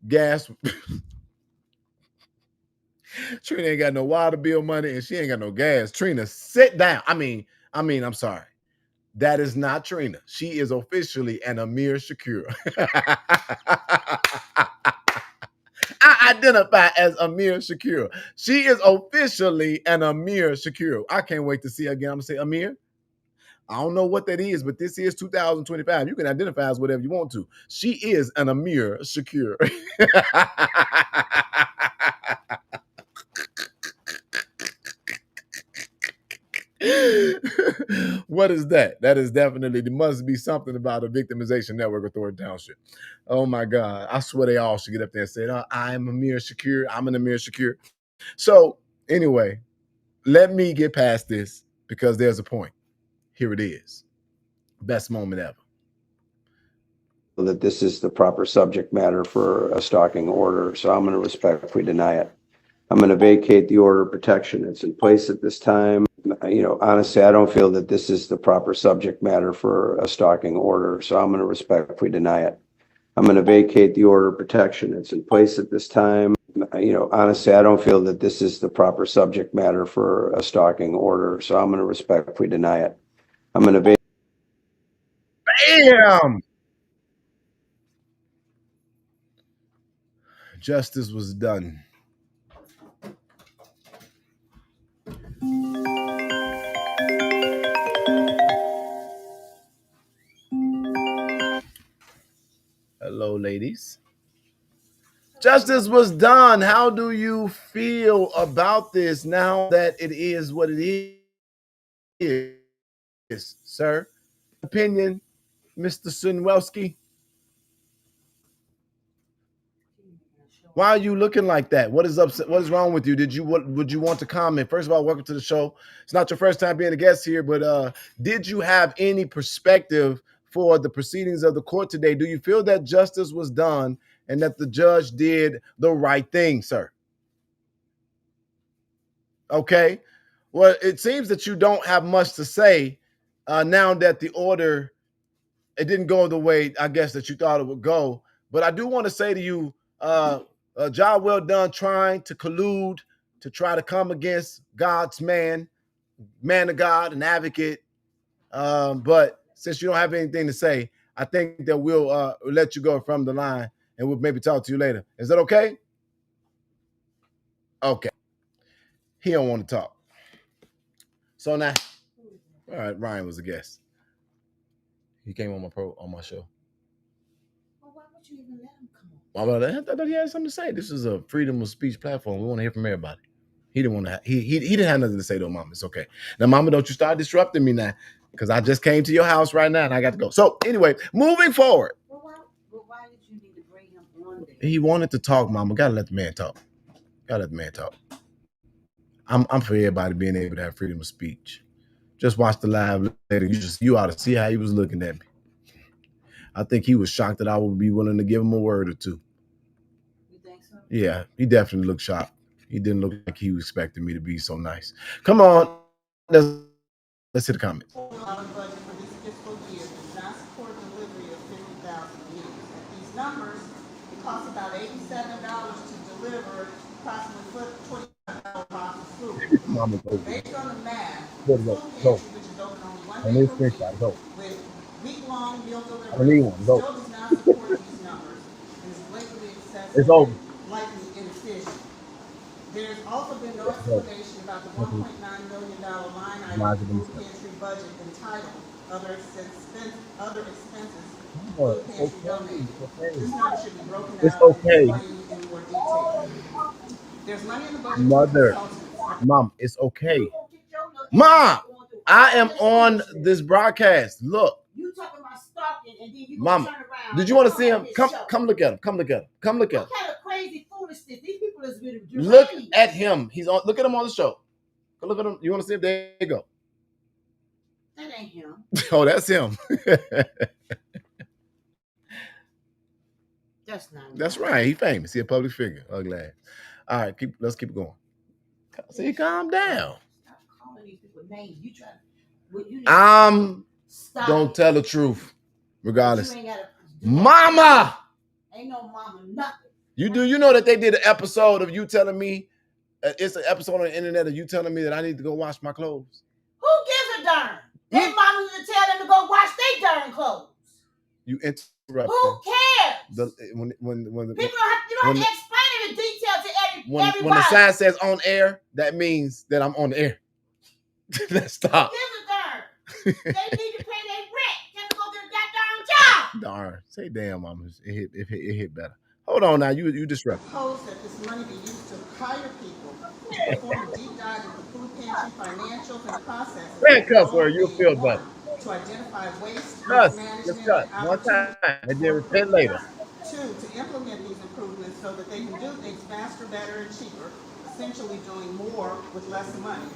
Gas. Trina ain't got no water bill money, and she ain't got no gas. Trina, sit down. I mean, I'm sorry. That is not Trina. She is officially an Amir Shakur. I identify as Amir Shakur. She is officially an Amir Shakur. I can't wait to see her again. I'm going to say, Amir, I don't know what that is, but this is 2025. You can identify as whatever you want to. She is an Amir Shakur. What is that? That is definitely, there must be something about a victimization network of Thornton Township. Oh my God. I swear they all should get up there and say, oh, I'm Amir Shakur. I'm an Amir Shakur. So anyway, let me get past this because there's a point. Here it is. Best moment ever. That this is the proper subject matter for a stalking order, so I'm going to respectfully deny it. I'm going to vacate the order of protection. It's in place at this time. Honestly, I don't feel that this is the proper subject matter for a stalking order, so I'm going to respectfully deny it. I'm going to vacate the order of protection. It's in place at this time. Honestly, I don't feel that this is the proper subject matter for a stalking order, so I'm going to respectfully deny it. I'm going to vacate. Bam! Justice was done. Hello, ladies. Justice was done. How do you feel about this now that it is what it is, sir? Opinion, Mr. Sunwelski? Why are you looking like that? What is upset? What is wrong with you? Would you want to comment? First of all, welcome to the show. It's not your first time being a guest here, but did you have any perspective for the proceedings of the court today? Do you feel that justice was done and that the judge did the right thing, sir? Okay. Well, it seems that you don't have much to say now that the order it didn't go the way I guess that you thought it would go. But I do want to say to you, a job well done trying to collude to try to come against God's man of God, an advocate. But since you don't have anything to say, I think that we'll let you go from the line and we'll maybe talk to you later. Is that okay? Okay. He don't want to talk. So now, all right, Ryan was a guest. He came on my show. Well, why would you even let him come on? I thought he had something to say. This is a freedom of speech platform. We want to hear from everybody. He didn't want to. He didn't have nothing to say to Mama. It's okay. Now, Mama, don't you start disrupting me now, because I just came to your house right now and I got to go. So anyway, moving forward. Well, why did you need to bring him on there? He wanted to talk, Mama. Gotta let the man talk. Gotta let the man talk. I'm for everybody being able to have freedom of speech. Just watch the live later. You ought to see how he was looking at me. I think he was shocked that I would be willing to give him a word or two. You think so? Yeah, he definitely looked shocked. He didn't look like he was expecting me to be so nice. Come on, let's hit the comments. Budget for this fiscal year does not support delivery of 50,000 units. At these numbers, it costs about $87 to deliver approximately 25 boxes of food. Based on the math, the food pantry, which is open only one day per week, with week-long meal delivery, still does not support these numbers and is blatantly excessive and likely inefficient. There's also been no explanation about the $1.9 million line item food pantry budget entitled other expenses. Food pantry donated. This number should be broken out and explained in more detail. There's money in the budget for consultants. Mom, it's okay. Mom, I am on this broadcast. Look. You talking about stalking and then you Mama, turn around. did you want to see him? Come look at him. Come look at him. Come look at him. What kind of crazy foolishness? These people is really Look at him. He's on. Look at him on the show. Go look at him. You want to see him? There you go. That ain't him. Oh, that's him. That's not him. That's right. He's famous. He's a public figure. Ugly ass. All right, let's keep it going. See, calm down. Stop calling these people names. You try. Don't tell the truth, regardless. Mama. Ain't no mama nothing. You know that they did an episode of you telling me. It's an episode on the internet of you telling me that I need to go wash my clothes. Who gives a darn? They mama need to tell them to go wash their darn clothes. You interrupt. Who cares? When People you don't have to explain it in detail to everybody. When the sign says on air, that means that I'm on the air. Let's stop. Who gives a darn? They need to pay their rent. Can't go get a goddamn job. Darn. Say damn, mama. It hit better. Hold on now. You disrupt. Propose that this money be used to hire people to perform a deep dive into food pantry financials and processes. Handcuff her, you'll feel better. To identify waste management and one time and then repent later. 2, to implement these improvements so that they can do things faster, better, and cheaper, essentially doing more with less money.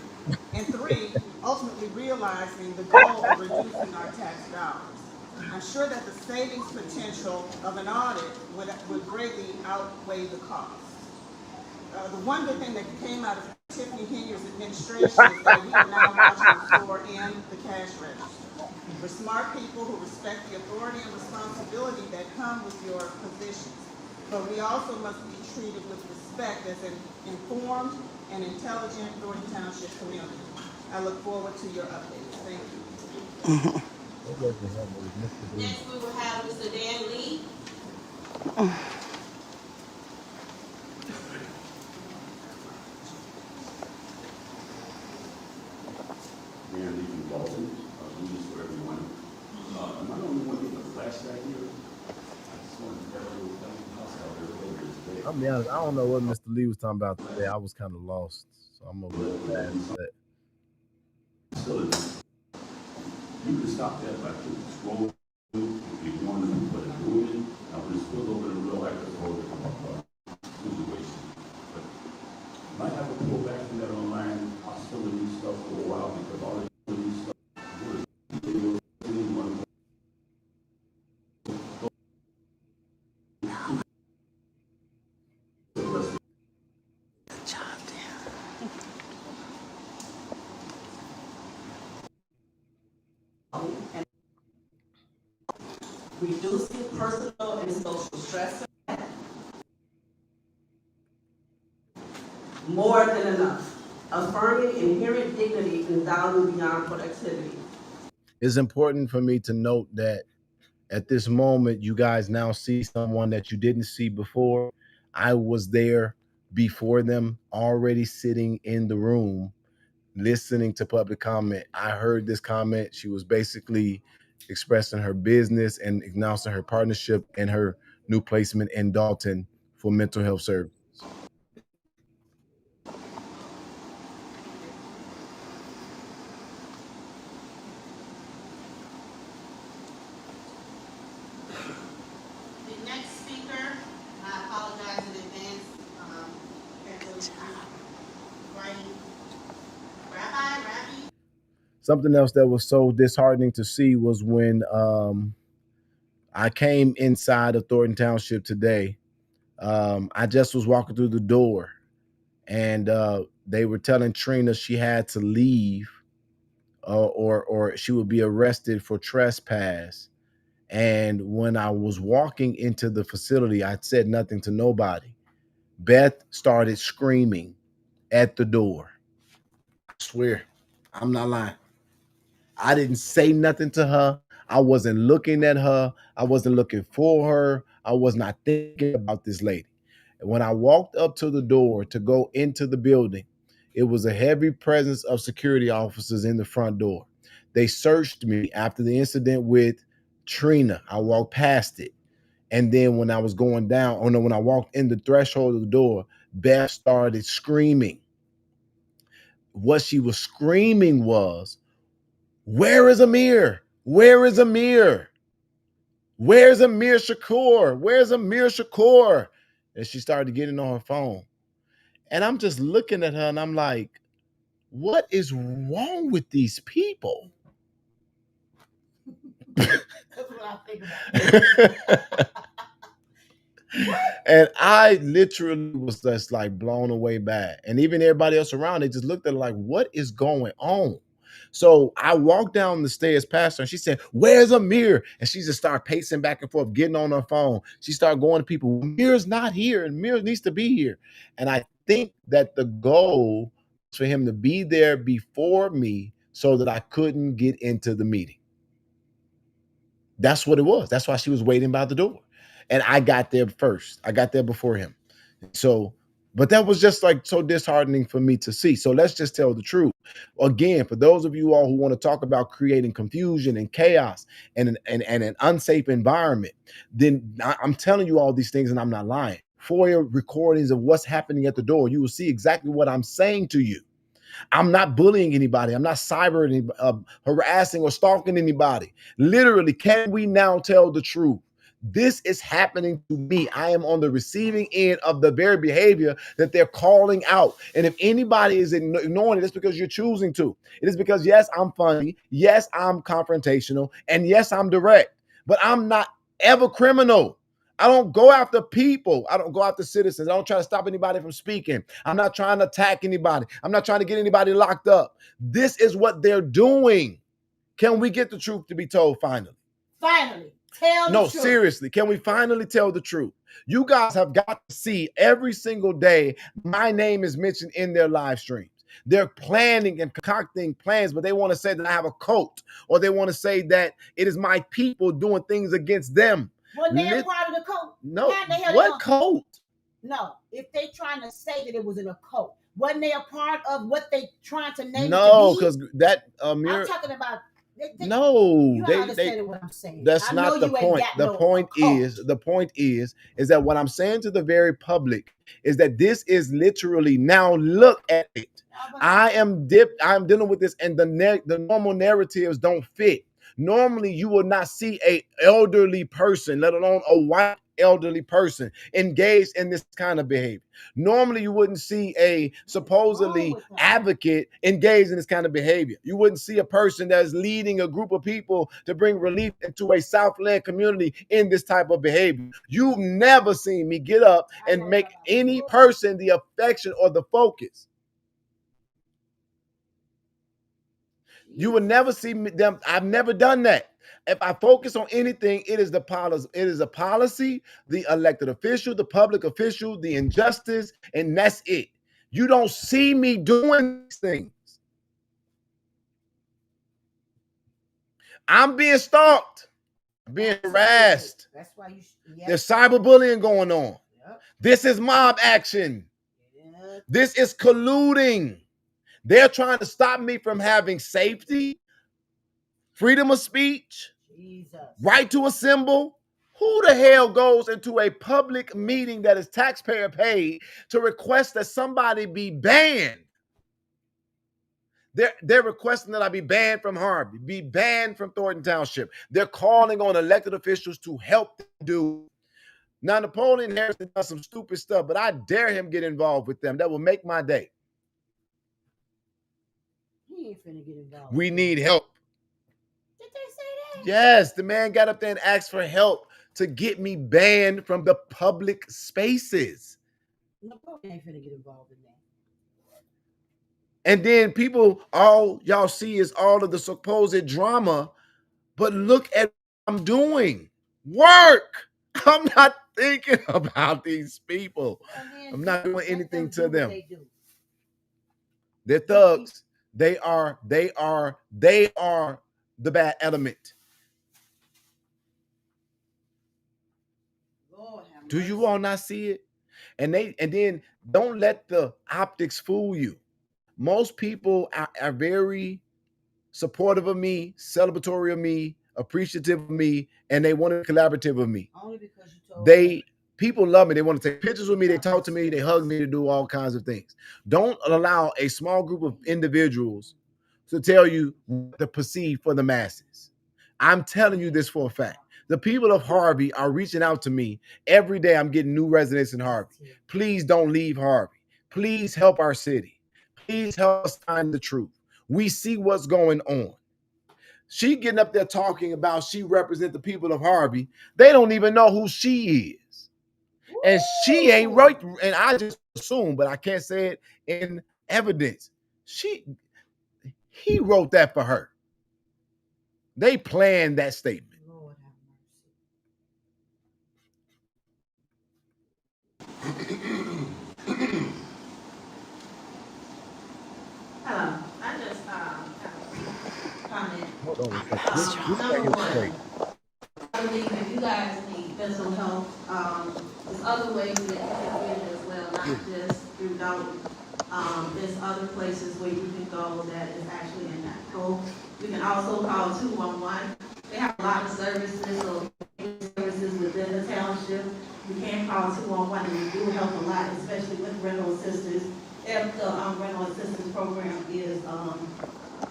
And 3, ultimately realizing the goal of reducing our tax dollars. I'm sure that the savings potential of an audit would greatly outweigh the cost. The one good thing that came out of Tiffany Henry's administration is that we are now watching the floor and the cash register. We're smart people who respect the authority and responsibility that come with your positions. But we also must be treated with respect as an informed and intelligent Thornton Township community. I look forward to your updates. Thank you. Next we will have Mr. Dan Lee. Dan Lee from Dalton. News for everyone. Am I the only one getting a flashback here? I just wanted to tell you how I was out there earlier today. I'm be honest. I don't know what Mr. Lee was talking about today. I was kind of lost, so I'm gonna go past that. facilities. You can stop that by scroll if you want to put it moving. Now, when it's spilled over in real life, it's a whole different situation. But you might have to pull back from that online hostility stuff for a while because all the hostility stuff Good job, Dan. And reducing personal and social stress more than enough. Affirming inherent dignity and value beyond productivity. It's important for me to note that at this moment, you guys now see someone that you didn't see before. I was there before them, already sitting in the room, listening to public comment. I heard this comment. She was basically expressing her business and announcing her partnership and her new placement in Dalton for mental health services. The next speaker, I apologize in advance, can't really writing. Rabbi. Something else that was so disheartening to see was when I came inside of Thornton Township today. I just was walking through the door, and they were telling Trina she had to leave, or she would be arrested for trespass. And when I was walking into the facility, I said nothing to nobody. Beth started screaming at the door. I swear, I'm not lying. I didn't say nothing to her. I wasn't looking at her. I wasn't looking for her. I was not thinking about this lady. And when I walked up to the door to go into the building, it was a heavy presence of security officers in the front door. They searched me after the incident with Trina. I walked past it. And then when I was going down, oh no, when I walked in the threshold of the door, Beth started screaming. What she was screaming was, "Where is Amir? Where is Amir? Where's Amir Shakur? Where's Amir Shakur?" And she started getting on her phone. And I'm just looking at her and I'm like, what is wrong with these people? That's what I think about. And I literally was just like blown away by it. And even everybody else around, they just looked at it like, what is going on? So I walked down the stairs past her and she said, "Where's Amir?" And she just started pacing back and forth, getting on her phone. She started going to people, "Amir's not here and Amir needs to be here." And I think that the goal was for him to be there before me so that I couldn't get into the meeting. That's what it was. That's why she was waiting by the door. And I got there first. I got there before him. So, but that was just like so disheartening for me to see. So let's just tell the truth. Again, for those of you all who want to talk about creating confusion and chaos and an unsafe environment, then I'm telling you all these things and I'm not lying. FOIA recordings of what's happening at the door, you will see exactly what I'm saying to you. I'm not bullying anybody. I'm not harassing or stalking anybody. Literally, can we now tell the truth? This is happening to me. I am on the receiving end of the very behavior that they're calling out. And if anybody is ignoring it, it's because you're choosing to. It is because, yes, I'm funny. Yes, I'm confrontational. And yes, I'm direct. But I'm not ever criminal. I don't go after people. I don't go after citizens. I don't try to stop anybody from speaking. I'm not trying to attack anybody. I'm not trying to get anybody locked up. This is what they're doing. Can we get the truth to be told finally? Finally, tell the truth. No, seriously, can we finally tell the truth? You guys have got to see every single day my name is mentioned in their live streams. They're planning and concocting plans, but they want to say that I have a cult, or they want to say that it is my people doing things against them. Well, they're part of the cult. No, what cult? No, if they trying to say that it was in a cult, wasn't they a part of what they trying to name it to be? No, because that I'm talking about No, you they understand what I'm saying. that's I not know the you ain't point. got The no point occult. is that what I'm saying to the very public is that this is literally, now look at it. I'm dealing with this, and the normal narratives don't fit. Normally, you will not see a elderly person, let alone a white elderly person, engaged in this kind of behavior. Normally, you wouldn't see a supposedly advocate engaged in this kind of behavior. You wouldn't see a person that's leading a group of people to bring relief into a Southland community in this type of behavior. You've never seen me get up and make any person the affection or the focus. You will never see them. I've never done that. If I focus on anything, it is the policy. It is a policy, the elected official, the public official, the injustice, and that's it. You don't see me doing these things. I'm being stalked, being harassed. That's why you. There's cyberbullying going on. Yep. This is mob action. Yep. This is colluding. They're trying to stop me from having safety, freedom of speech, Jesus, right to assemble. Who the hell goes into a public meeting that is taxpayer paid to request that somebody be banned? They're requesting that I be banned from Harvey, be banned from Thornton Township. They're calling on elected officials to help them do. Now, Napoleon Harrison does some stupid stuff, but I dare him get involved with them. That will make my day. He ain't finna get involved. We need help. Did they say that? Yes, the man got up there and asked for help to get me banned from the public spaces. Napoleon ain't finna get involved in that. And then people, all y'all see is all of the supposed drama, but look at what I'm doing. Work. I'm not thinking about these people. I'm not doing anything to them. They're thugs. They are the bad element. Do you all not see it? And then don't let the optics fool you. Most people are very supportive of me, celebratory of me, appreciative of me, and they want to be collaborative with me. Only because you told people love me. They want to take pictures with me. They talk to me. They hug me. They do all kinds of things. Don't allow a small group of individuals to tell you what to perceive for the masses. I'm telling you this for a fact. The people of Harvey are reaching out to me every day. I'm getting new residents in Harvey. Please don't leave Harvey. Please help our city. Please help us find the truth. We see what's going on. She getting up there talking about she represents the people of Harvey. They don't even know who she is. And she ain't right. And I just assume, but I can't say it in evidence. He wrote that for her. They planned that statement. Lord have mercy. Hello, I just comment. Hold on. Number one, I believe if you guys need mental health, there's other ways that you can get it as well, not just through Dalton. There's other places where you can go that is actually in that code. You can also call 211. They have a lot of services, so services within the township. You can call 211 and you do help a lot, especially with rental assistance. If the rental assistance program is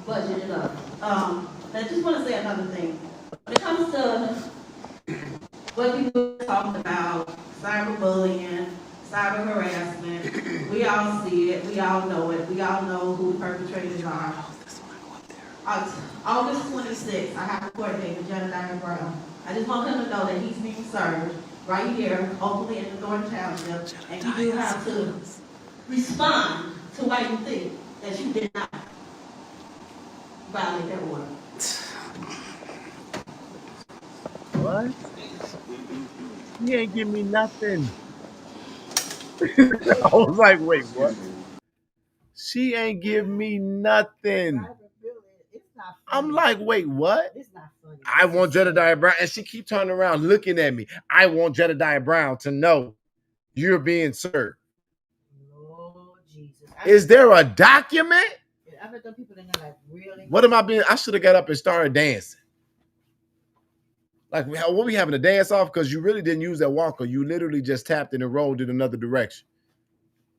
budgeted up. I just want to say another thing. When it comes to what people are talking about, cyberbullying, cyber harassment, we all see it, we all know it, we all know who the perpetrators are. August 26th, I have a court date with Jedediah Brown. I just want him to know that he's being served right here, hopefully in the Thornton Township, and you do have to respond to why you think that you did not violate that order. What? He ain't give me nothing. I was like, wait, what? She ain't give me nothing. I'm like, wait, what? It's not funny. I want Jedediah Brown. And she keep turning around looking at me. I want Jedediah Brown to know you're being served. Lord Jesus. Is there a document? I bet them people in there like, really? What am I being? I should have got up and started dancing. Like, what we having a dance off? Because you really didn't use that walker. You literally just tapped it and rolled in another direction.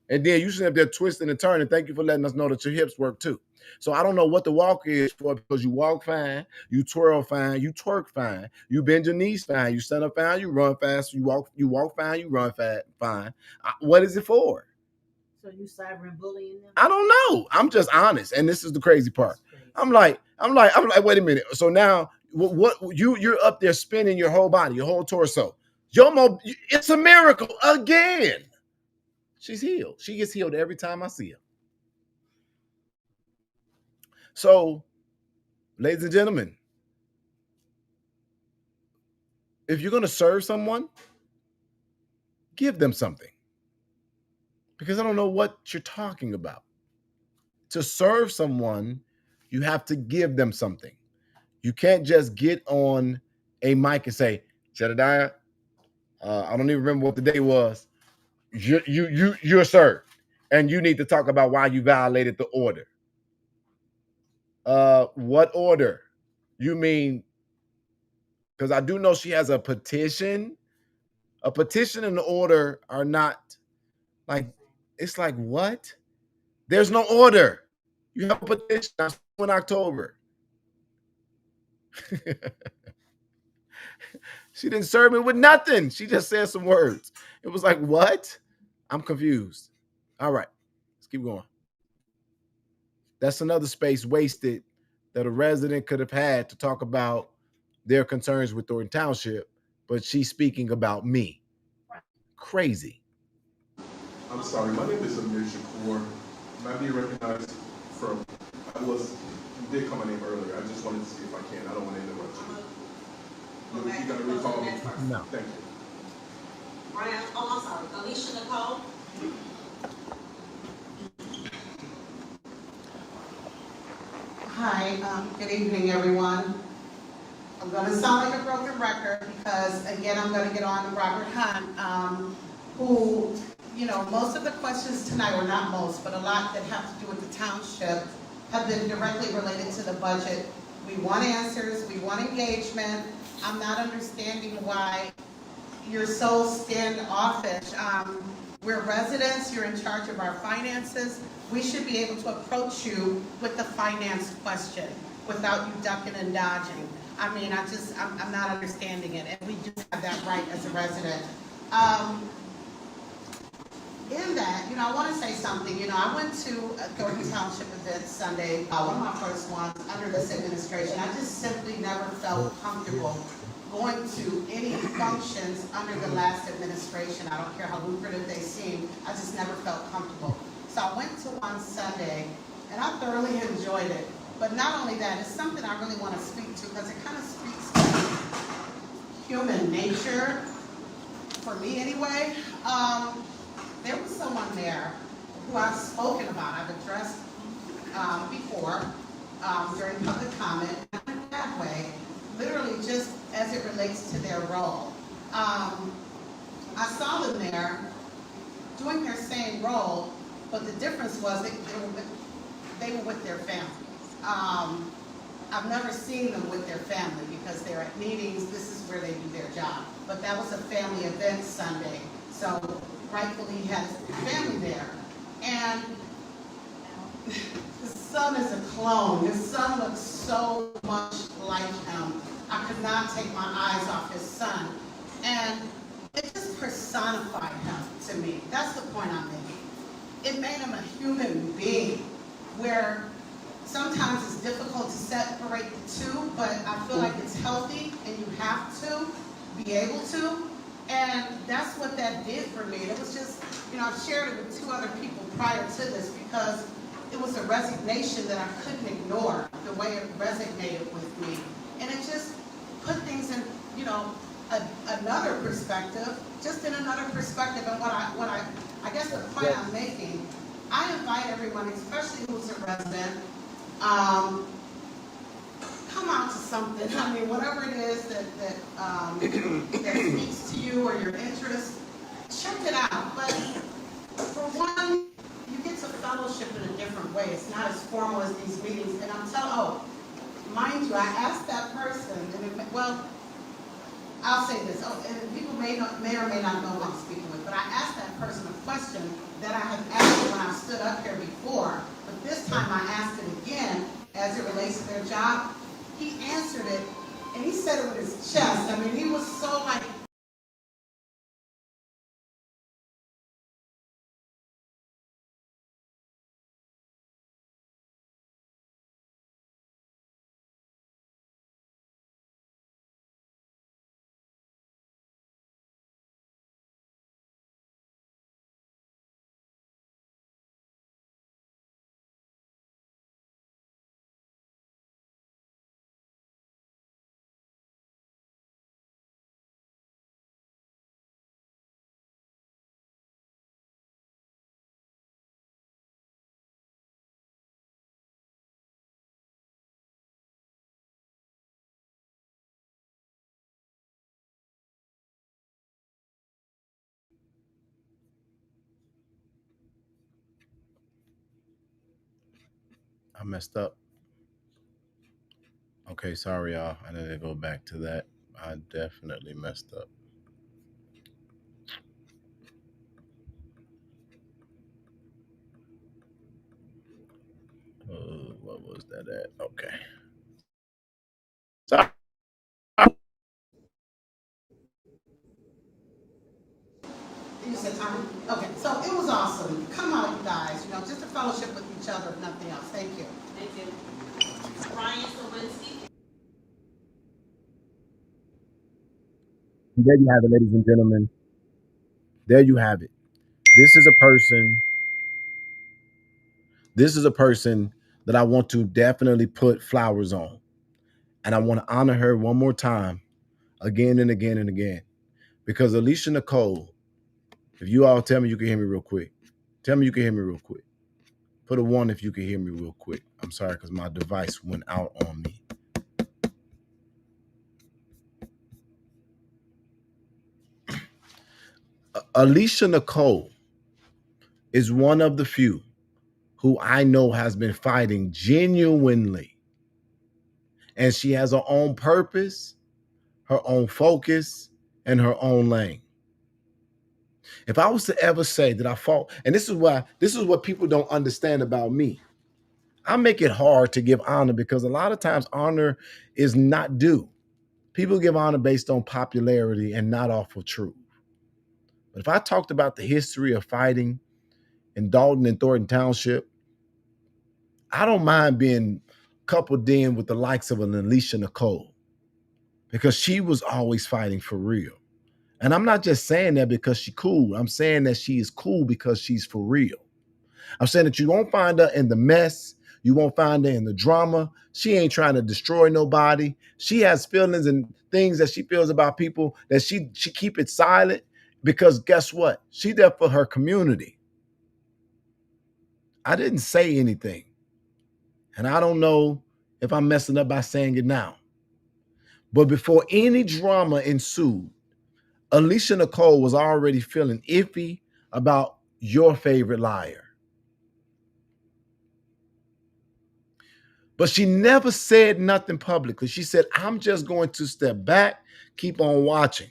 And then you should have there twisting and turning. Thank you for letting us know that your hips work too. So I don't know what the walk is for, because you walk fine, you twirl fine, you twerk fine, you bend your knees fine, you stand up fine, you run fast, you walk fine, you run fine. What is it for? So you cyber and bullying them? I don't know. I'm just honest, and this is the crazy part. I'm like, wait a minute. So now, what you're up there spinning your whole body, your whole torso. It's a miracle again. She's healed. She gets healed every time I see her. So, ladies and gentlemen, if you're going to serve someone, give them something. Because I don't know what you're talking about. To serve someone, you have to give them something. You can't just get on a mic and say, Jedediah, I don't even remember what the day was. You're served, and you need to talk about why you violated the order. What order? You mean? Because I do know she has a petition. A petition and the order are not like, it's like, what? There's no order. You have a petition in October. She didn't serve me with nothing. She just said some words. It was like, what? I'm confused. All right, let's keep going. That's another space wasted that a resident could have had to talk about their concerns with Thornton Township, but she's speaking about me. Crazy. I'm sorry, my name is Amir Shakur. Might be recognized from, you did call my name earlier. I just wanted to see if I can. I don't want to interrupt you. You got to recall me? No. Thank you. Brian, I'm sorry, Alicia Nicole. Hi, good evening, everyone. I'm going to sound like a broken record because, again, I'm going to get on to Robert Hunt, who, you know, most of the questions tonight, or not most, but a lot that have to do with the township have been directly related to the budget. We want answers, we want engagement. I'm not understanding why you're so standoffish. We're residents, you're in charge of our finances. We should be able to approach you with the finance question without you ducking and dodging. I mean, I'm not understanding it, and we just have that right as a resident. In that, you know, I want to say something. You know, I went to a Thornton Township event Sunday, one of my first ones under this administration. I just simply never felt comfortable going to any functions under the last administration. I don't care how lucrative they seem, I just never felt comfortable. So I went to one Sunday, and I thoroughly enjoyed it. But not only that, it's something I really want to speak to, because it kind of speaks to human nature, for me anyway. There was someone there who I've spoken about, I've addressed before during public comment, in that way, literally just as it relates to their role. I saw them there doing their same role, but the difference was they were with their families. I've never seen them with their family because they're at meetings, this is where they do their job. But that was a family event Sunday, so rightfully he had his family there. And his son is a clone. His son looks so much like him. I could not take my eyes off his son. And it just personified him to me. That's the point I'm making. It made him a human being, where sometimes it's difficult to separate the two, but I feel like it's healthy and you have to be able to. And that's what that did for me. And it was just, you know, I've shared it with two other people prior to this, because it was a resignation that I couldn't ignore, the way it resonated with me. And it just put things in, you know, another perspective, just in another perspective. And what I guess the point I'm making, I invite everyone, especially who's a resident, come out to something. I mean, whatever it is that speaks to you or your interest, check it out. But for one, you get to fellowship in a different way. It's not as formal as these meetings. And I'm telling, oh, mind you, I asked that person, and well, I'll say this, and people may or may not know who I'm speaking with, but I asked that person a question that I had asked when I stood up here before, but this time I asked it again as it relates to their job. He answered it, and he said it with his chest. I mean, he was so like, I messed up. Okay, sorry, y'all. I need to go back to that. I definitely messed up. What was that at? Okay. Sorry. you said time? Okay, so it was awesome. Come on, you guys, just a fellowship with each other, if nothing else. Thank you. Thank you. Brian Sawinski. There you have it, ladies and gentlemen. There you have it. This is a person. This is a person that I want to definitely put flowers on. And I want to honor her one more time, again and again and again. Because Alicia Nicole, if you all tell me you can hear me real quick. Tell me you can hear me real quick. Put a 1 if you can hear me real quick. I'm sorry, because my device went out on me. Alicia Nicole is one of the few who I know has been fighting genuinely. And she has her own purpose, her own focus, and her own lane. If I was to ever say that I fought, and this is what people don't understand about me. I make it hard to give honor because a lot of times honor is not due. People give honor based on popularity and not off of truth. But if I talked about the history of fighting in Dalton and Thornton Township, I don't mind being coupled in with the likes of an Alicia Nicole because she was always fighting for real. And I'm not just saying that because she's cool. I'm saying that she is cool because she's for real. I'm saying that you won't find her in the mess. You won't find her in the drama. She ain't trying to destroy nobody. She has feelings and things that she feels about people that she keep it silent because guess what? She there for her community. I didn't say anything. And I don't know if I'm messing up by saying it now. But before any drama ensued, Alicia Nicole was already feeling iffy about your favorite liar. But she never said nothing publicly. She said, I'm just going to step back, keep on watching.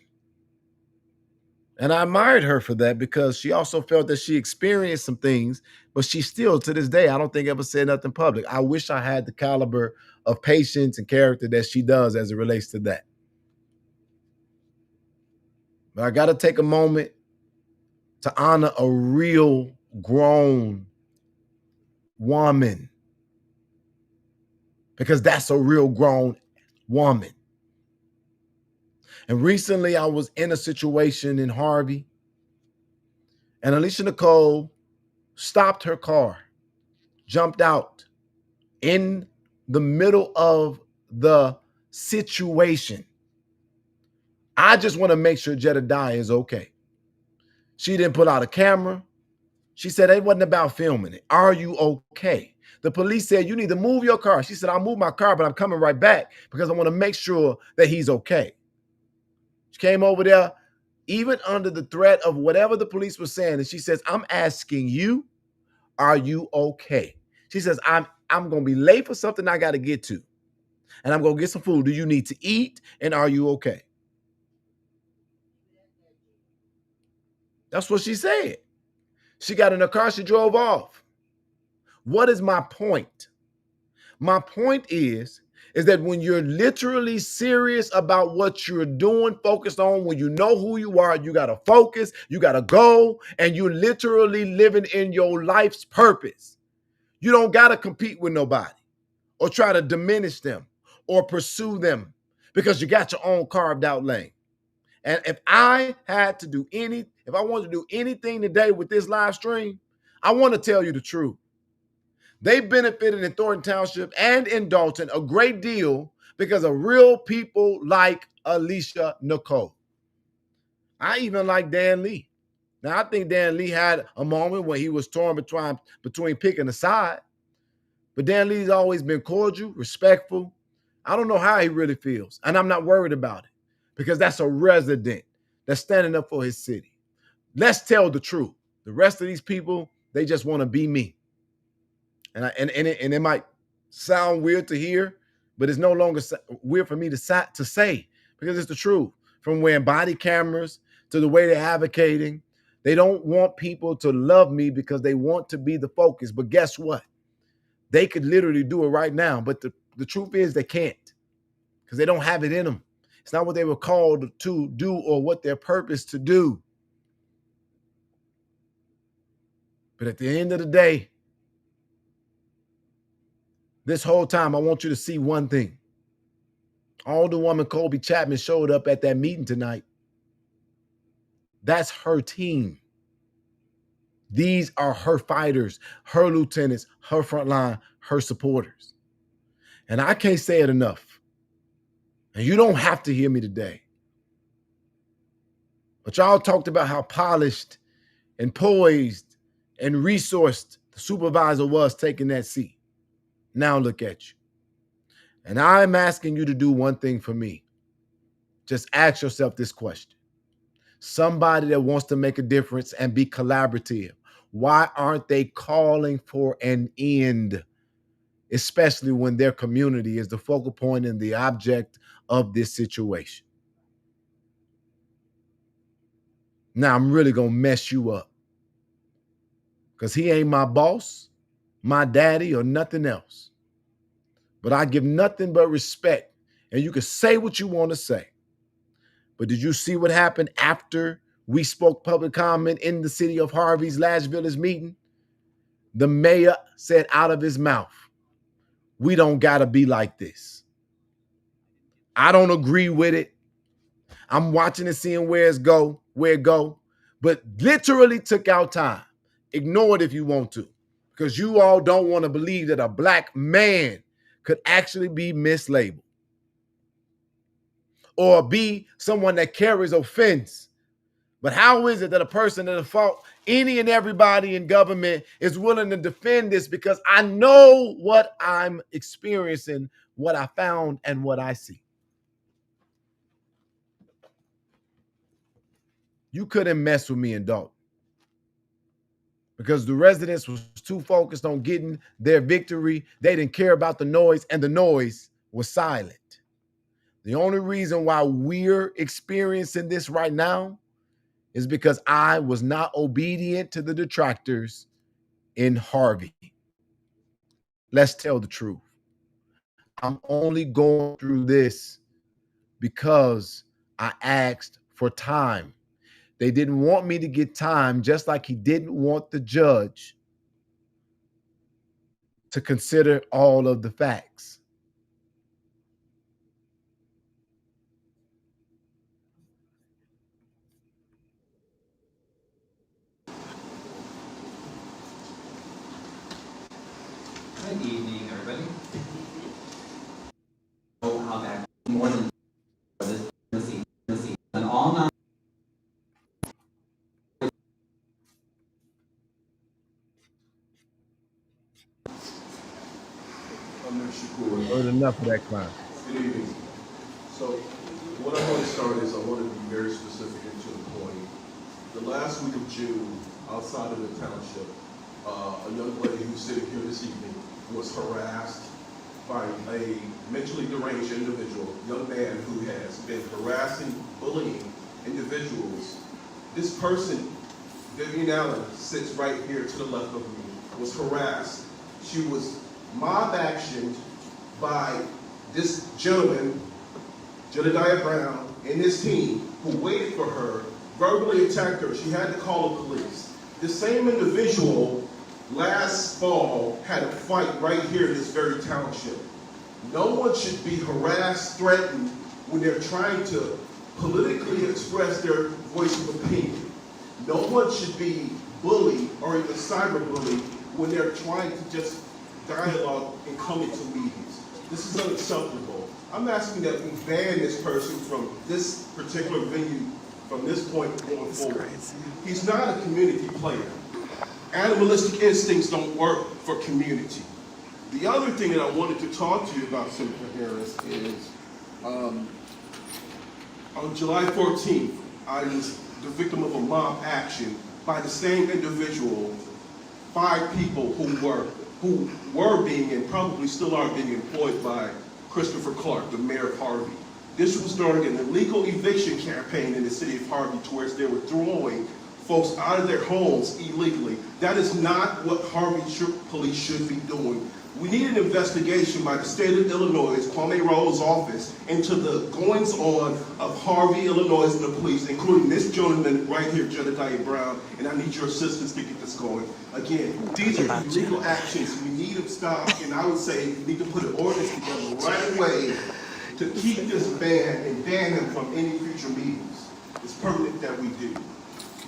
And I admired her for that because she also felt that she experienced some things, but she still, to this day, I don't think ever said nothing public. I wish I had the caliber of patience and character that she does as it relates to that. But I got to take a moment to honor a real grown woman because that's a real grown woman. And recently I was in a situation in Harvey and Alicia Nicole stopped her car, jumped out in the middle of the situation. I just want to make sure Jedediah is okay. She didn't pull out a camera. She said it wasn't about filming it. Are you okay? The police said, you need to move your car. She said, I'll move my car, but I'm coming right back because I want to make sure that he's okay. She came over there, even under the threat of whatever the police were saying. And she says, I'm asking you, are you okay? She says, I'm going to be late for something I got to get to. And I'm going to get some food. Do you need to eat? And are you okay? That's what she said. She got in her car. She drove off. What is my point? My point is that when you're literally serious about what you're doing, focused on, when you know who you are, you got to focus, you got to go, and you're literally living in your life's purpose. You don't got to compete with nobody or try to diminish them or pursue them because you got your own carved out lane. And if I wanted to do anything today with this live stream, I want to tell you the truth. They benefited in Thornton Township and in Dalton a great deal because of real people like Alicia Nicole. I even like Dan Lee. Now, I think Dan Lee had a moment when he was torn between picking a side. But Dan Lee's always been cordial, respectful. I don't know how he really feels, and I'm not worried about it because that's a resident that's standing up for his city. Let's tell the truth. The rest of these people, they just want to be me. And it might sound weird to hear, but it's no longer weird for me to say because it's the truth. From wearing body cameras to the way they're advocating, they don't want people to love me because they want to be the focus. But guess what? They could literally do it right now, but the truth is they can't because they don't have it in them. It's not what they were called to do or what their purpose to do. But at the end of the day, this whole time, I want you to see one thing. Alderwoman Colby Chapman showed up at that meeting tonight. That's her team. These are her fighters, her lieutenants, her front line, her supporters. And I can't say it enough. And you don't have to hear me today. But y'all talked about how polished and poised and resourced the supervisor was taking that seat. Now look at you. And I'm asking you to do one thing for me. Just ask yourself this question. Somebody that wants to make a difference and be collaborative, why aren't they calling for an end? Especially when their community is the focal point and the object of this situation. Now I'm really going to mess you up because he ain't my boss, my daddy, or nothing else. But I give nothing but respect. And you can say what you want to say. But did you see what happened after we spoke public comment in the city of Harvey's last village meeting? The mayor said out of his mouth, we don't got to be like this. I don't agree with it. I'm watching and seeing where it go, but literally took out time. Ignore it if you want to, because you all don't want to believe that a black man could actually be mislabeled or be someone that carries offense. But how is it that a person that fought any and everybody in government is willing to defend this? Because I know what I'm experiencing, what I found, and what I see. You couldn't mess with me in Dalton because the residents was too focused on getting their victory. They didn't care about the noise, and the noise was silent. The only reason why we're experiencing this right now is because I was not obedient to the detractors in Harvey. Let's tell the truth. I'm only going through this because I asked for time. They didn't want me to get time, just like he didn't want the judge to consider all of the facts. Good evening, everybody. Oh, how that more than this and all non. I'm not Shakur. Heard enough of that crime. Good evening. So what I want to start is I want to be very specific and to the point. The last week of June, outside of the township, a young lady who's sitting here this evening was harassed by a mentally deranged individual, young man who has been harassing, bullying individuals. This person, Vivian Allen, sits right here to the left of me, was harassed. She was mob actioned by this gentleman, Jedediah Brown, and his team, who waited for her, verbally attacked her. She had to call the police. The same individual last fall had a fight right here in this very township. No one should be harassed, threatened when they're trying to politically express their voice of opinion. No one should be bullied or even cyberbullied when they're trying to just dialogue and come into meetings. This is unacceptable. I'm asking that we ban this person from this particular venue from this point going forward. He's not a community player. Animalistic instincts don't work for community. The other thing that I wanted to talk to you about, Senator Harris, is on July 14th, I was the victim of a mob action by the same individual, 5 people who were being and probably still are being employed by Christopher Clark, the mayor of Harvey. This was during an illegal eviction campaign in the city of Harvey, to where they were throwing folks out of their homes illegally. That is not what Harvey police should be doing. We need an investigation by the state of Illinois, Kwame Rowell's office, into the goings-on of Harvey, Illinois, and the police, including this gentleman right here, Jedediah Brown, and I need your assistance to get this going. Again, these are illegal actions. We need them stopped, and I would say we need to put an ordinance together right away to keep this ban and ban him from any future meetings. It's permanent that we do.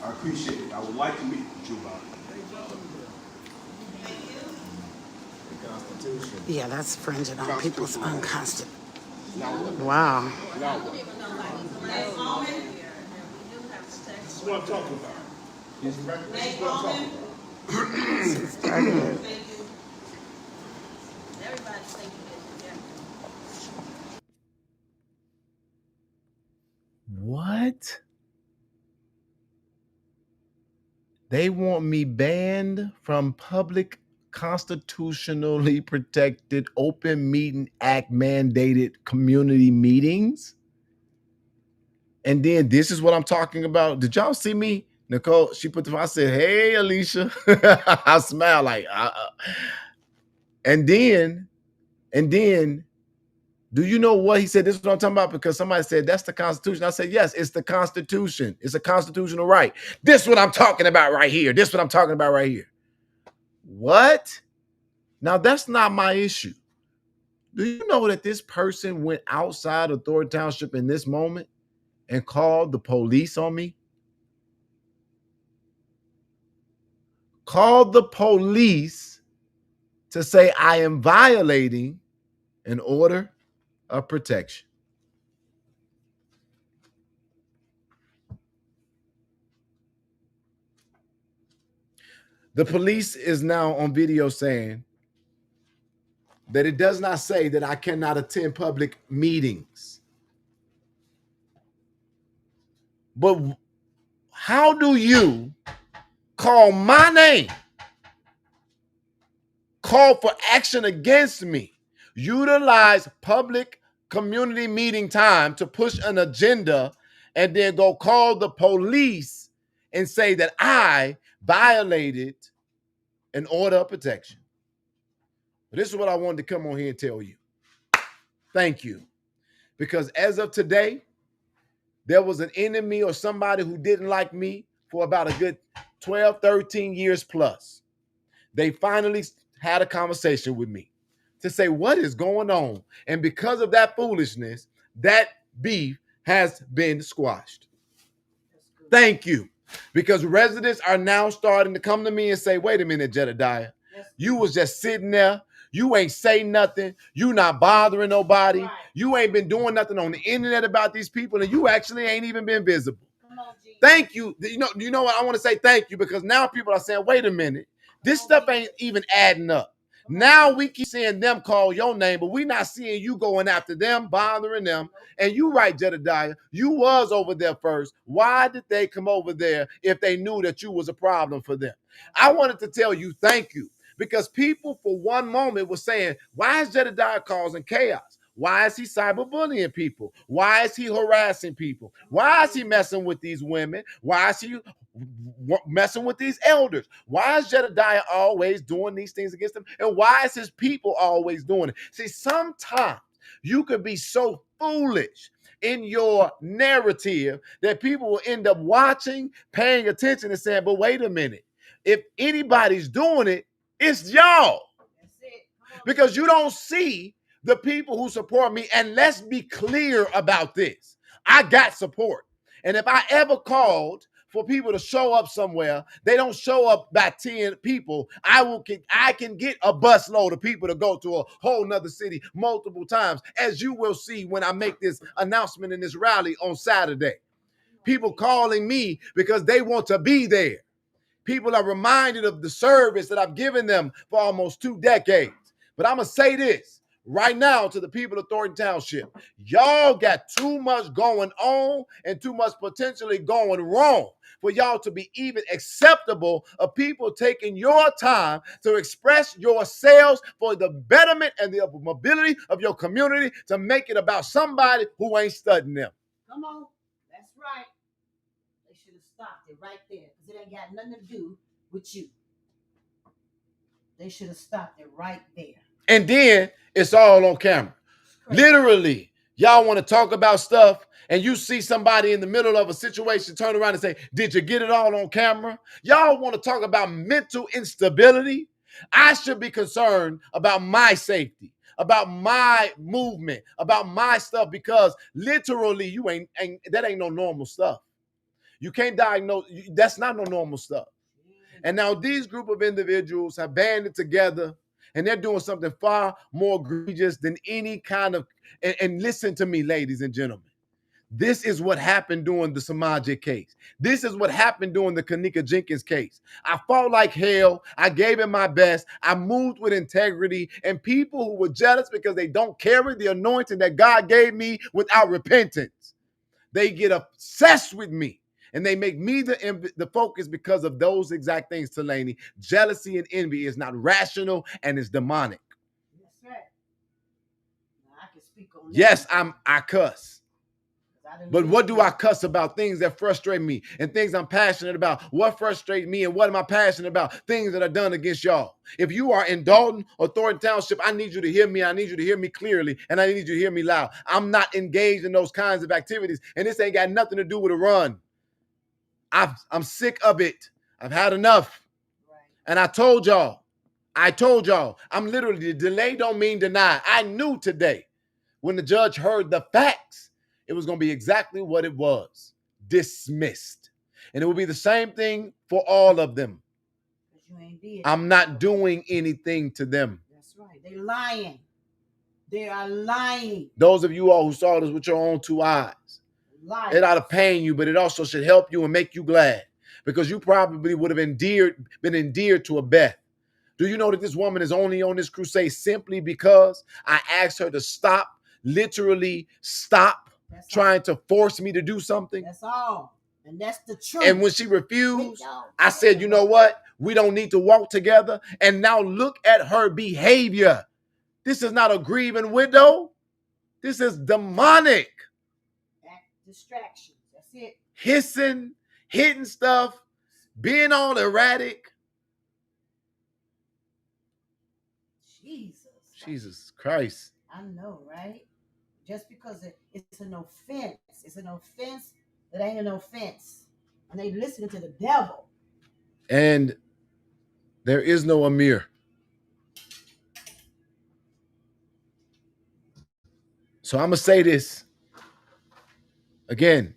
I appreciate it. I would like to meet with you about it. Yeah, that's infringing on people's unconstitutional. Wow. This is what I'm talking about. This is what I'm talking about. What? They want me banned from public, constitutionally protected, open meeting act mandated community meetings? And then this is what I'm talking about. Did y'all see me? Nicole, she put the, I said, hey, Alicia. I smile like, And then, do you know what he said? This is what I'm talking about, because somebody said that's the Constitution. I said, yes, it's the Constitution. It's a constitutional right. This is what I'm talking about right here. This is what I'm talking about right here. What? Now, that's not my issue. Do you know that this person went outside of Thornton Township in this moment and called the police on me? Called the police to say I am violating an order of protection. The police is now on video saying that it does not say that I cannot attend public meetings. But how do you call my name, call for action against me, utilize public community meeting time to push an agenda, and then go call the police and say that I violated an order of protection? But this is what I wanted to come on here and tell you. Thank you. Because as of today, there was an enemy or somebody who didn't like me for about a good 12, 13 years plus. They finally had a conversation with me to say what is going on. And because of that foolishness, that beef has been squashed. Thank you. Because residents are now starting to come to me and say, wait a minute, Jedediah, you was just sitting there. You ain't say nothing. You not bothering nobody. Right. You ain't been doing nothing on the internet about these people, and you actually ain't even been visible. Thank you. You know what? I want to say thank you, because now people are saying, wait a minute, this stuff ain't even adding up. Now we keep seeing them call your name, but we not seeing you going after them, bothering them. And you right, Jedediah, you was over there first. Why did they come over there if they knew that you was a problem for them? I wanted to tell you thank you, because people for one moment were saying, why is Jedediah causing chaos? Why is he cyberbullying people? Why is he harassing people? Why is he messing with these women? Why is he messing with these elders? Why is Jedediah always doing these things against them? And why is his people always doing it? See, sometimes you could be so foolish in your narrative that people will end up watching, paying attention, and saying, but wait a minute. If anybody's doing it, it's y'all. Because you don't see the people who support me. And let's be clear about this. I got support. And if I ever called for people to show up somewhere, they don't show up by 10 people. I can get a busload of people to go to a whole nother city multiple times, as you will see when I make this announcement in this rally on Saturday. People calling me because they want to be there. People are reminded of the service that I've given them for almost 2 decades. But I'm going to say this right now to the people of Thornton Township. Y'all got too much going on and too much potentially going wrong for y'all to be even acceptable of people taking your time to express yourselves for the betterment and the mobility of your community, to make it about somebody who ain't studying them. Come on. That's right. They should have stopped it right there, because it ain't got nothing to do with you. They should have stopped it right there. And then it's all on camera. Literally, y'all want to talk about stuff and you see somebody in the middle of a situation turn around and say, did you get it all on camera? Y'all want to talk about mental instability? I should be concerned about my safety, about my movement, about my stuff, because literally you that ain't no normal stuff. You can't diagnose, that's not no normal stuff. And now these group of individuals have banded together, and they're doing something far more egregious than any kind of, and listen to me, ladies and gentlemen. This is what happened during the Samaje case. This is what happened during the Kanika Jenkins case. I fought like hell. I gave it my best. I moved with integrity, and people who were jealous because they don't carry the anointing that God gave me without repentance, they get obsessed with me. And they make me the focus because of those exact things, Talani. Jealousy and envy is not rational and it's demonic. That's right. Now, I can speak on that. Yes, I cuss. But what do I cuss about? Things that frustrate me and things I'm passionate about. What frustrates me and what am I passionate about? Things that are done against y'all. If you are in Dalton or Thornton Township, I need you to hear me. I need you to hear me clearly, and I need you to hear me loud. I'm not engaged in those kinds of activities, and this ain't got nothing to do with a run. I'm sick of it. I've had enough. Right. And I told y'all, I'm literally, delay don't mean deny. I knew today when the judge heard the facts, it was going to be exactly what it was, dismissed. And it will be the same thing for all of them. You ain't did. I'm not doing anything to them. That's right. They're lying. They are lying. Those of you all who saw this with your own 2 eyes, lying. It ought to pain you, but it also should help you and make you glad, because you probably would have been endeared to a Beth. Do you know that this woman is only on this crusade simply because I asked her to stop, literally stop trying to force me to do something? That's all. And that's the truth. And when she refused, I said, you know what? We don't need to walk together. And now look at her behavior. This is not a grieving widow. This is demonic. Distractions. That's it. Hissing, hitting stuff, being all erratic. Jesus Christ. I know, right? Just because it's an offense. It's an offense that ain't an offense. And they listening to the devil. And there is no Amir. So I'm going to say this again.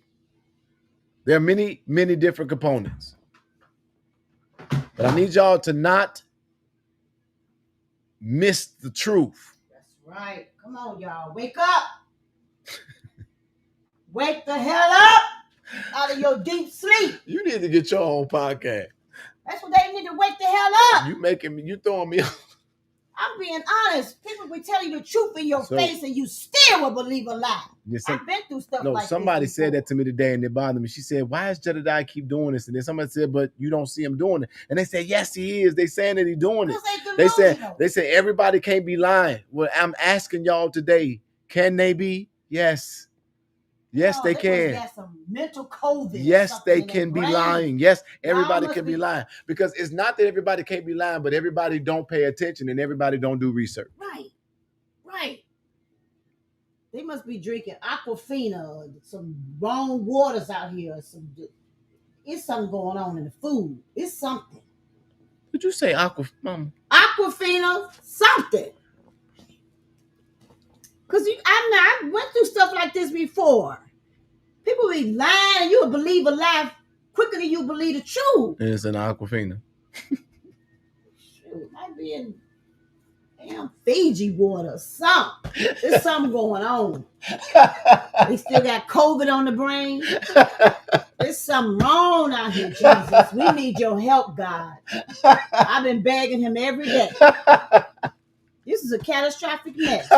There are many, many different components. But I need y'all to not miss the truth. That's right. Come on, y'all. Wake up. Wake the hell up out of your deep sleep. You need to get your own podcast. That's what they need to wake the hell up. You throwing me off. I'm being honest. People will tell you the truth in your So- face and you still will believe a lie. Yeah, I've been through stuff no, like somebody this said before. that to me today and it bothered me. She said, why is Jedediah keep doing this? And then somebody said, but you don't see him doing it. And they said, yes, he is. They saying that he's doing it. Because They said everybody can't be lying. Well, I'm asking y'all today, can they be? Yes. Yes, they can. Got some mental COVID. Yes, they in their can be brain. lying. Yes, everybody must can be be- lying. Because it's not that everybody can't be lying, but everybody don't pay attention and everybody don't do research. Right. They must be drinking Aquafina, some wrong waters out here. It's something going on in the food. It's something. Did you say Mama? Aquafina, something. Because I went through stuff like this before. People be lying, and you would believe a lie quicker than you believe the truth. And it's an Aquafina. Shoot, might be in damn Fiji water or something. There's something going on. They still got COVID on the brain. There's something wrong out here, Jesus. We need your help, God. I've been begging him every day. This is a catastrophic mess.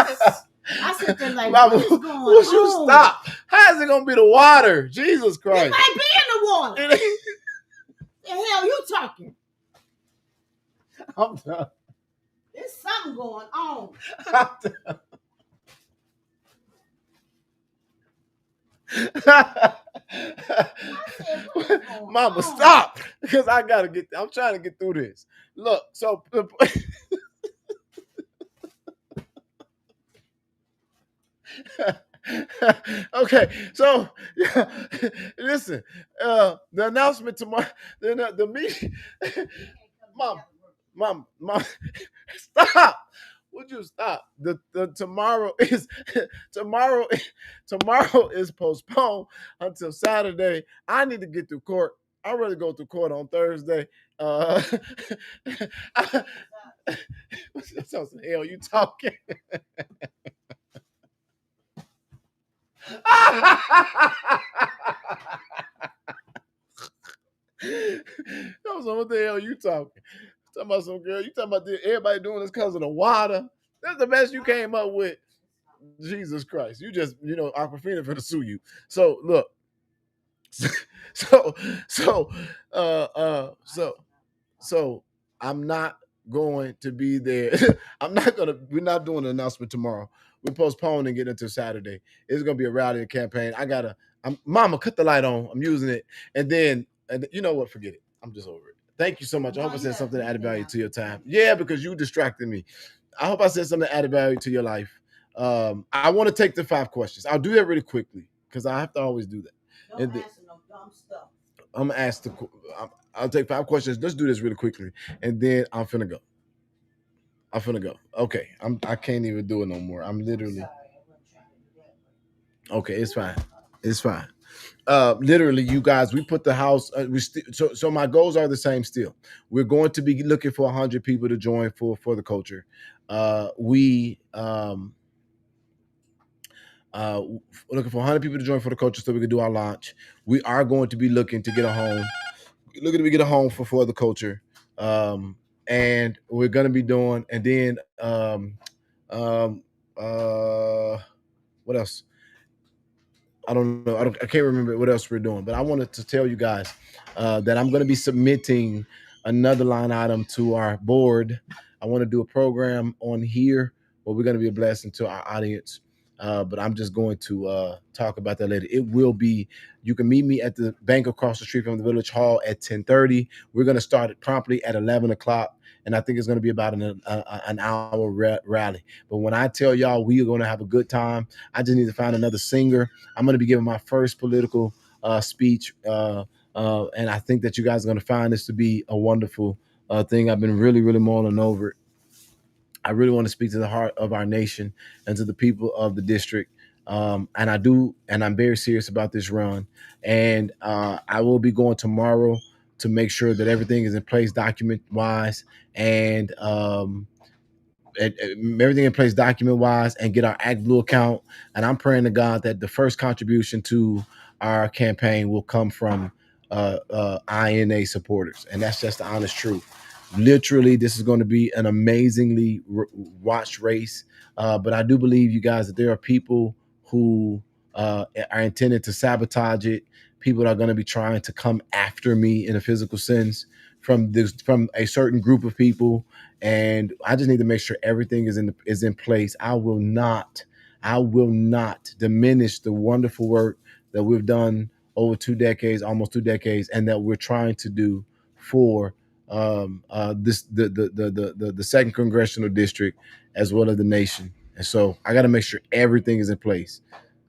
I sit there like, Mama, what is going on? Would you stop? How is it going to be the water? Jesus Christ. It might be in the water. The hell you talking? I'm done. There's something going on. I'm done. Mama, stop. Because I'm trying to get through this. Look, so okay, so listen, the announcement tomorrow, the meeting, mom, stop. Would you stop? The tomorrow is postponed until Saturday. I need to get through court. I'd rather go through court on Thursday. What the hell you talking? So what the hell you talking? Talking about some girl. You talking about everybody doing this because of the water. That's the best you came up with. Jesus Christ. You just, Aquafina for to sue you. So look. So I'm not going to be there. We're not doing an announcement tomorrow. We're postponing it until Saturday. It's gonna be a rally campaign. Mama, cut the light on. I'm using it. And you know what? Forget it. I'm just over it. Thank you so much. I hope I said something that added value to your time. Yeah, because you distracted me. I hope I said something that added value to your life. I want to take the 5 questions. I'll do that really quickly because I have to always do that. Don't answer no dumb stuff. I'm gonna ask I'll take 5 questions. Let's do this really quickly, and then I'm finna go. Okay, I can't even do it no more. I'm literally. Okay, it's fine. Literally, you guys, we put the house. So my goals are the same still. We're going to be looking for 100 people to join for the culture. Looking for 100 people to join for the culture so we can do our launch. We are going to be looking to get a home. For the culture. And we're going to be doing, and then what else? I don't know. I can't remember what else we're doing, but I wanted to tell you guys that I'm going to be submitting another line item to our board. I want to do a program on here where we're going to be a blessing to our audience. But I'm just going to talk about that later. It will be, you can meet me at the bank across the street from the Village Hall at 10:30. We're going to start it promptly at 11 o'clock. And I think it's going to be about an hour rally. But when I tell y'all we are going to have a good time, I just need to find another singer. I'm going to be giving my first political speech. And I think that you guys are going to find this to be a wonderful thing. I've been really, really mulling over it. I really want to speak to the heart of our nation and to the people of the district. And I'm very serious about this run. And I will be going tomorrow to make sure that everything is in place document-wise and everything in place document-wise and get our ActBlue account. And I'm praying to God that the first contribution to our campaign will come from INA supporters. And that's just the honest truth. Literally, this is going to be an amazingly watched race. But I do believe, you guys, that there are people who are intended to sabotage it. People that are going to be trying to come after me in a physical sense from a certain group of people, and I just need to make sure everything is in place. I will not diminish the wonderful work that we've done over 2 decades, almost 2 decades, and that we're trying to do for this the second congressional district as well as the nation. And so I got to make sure everything is in place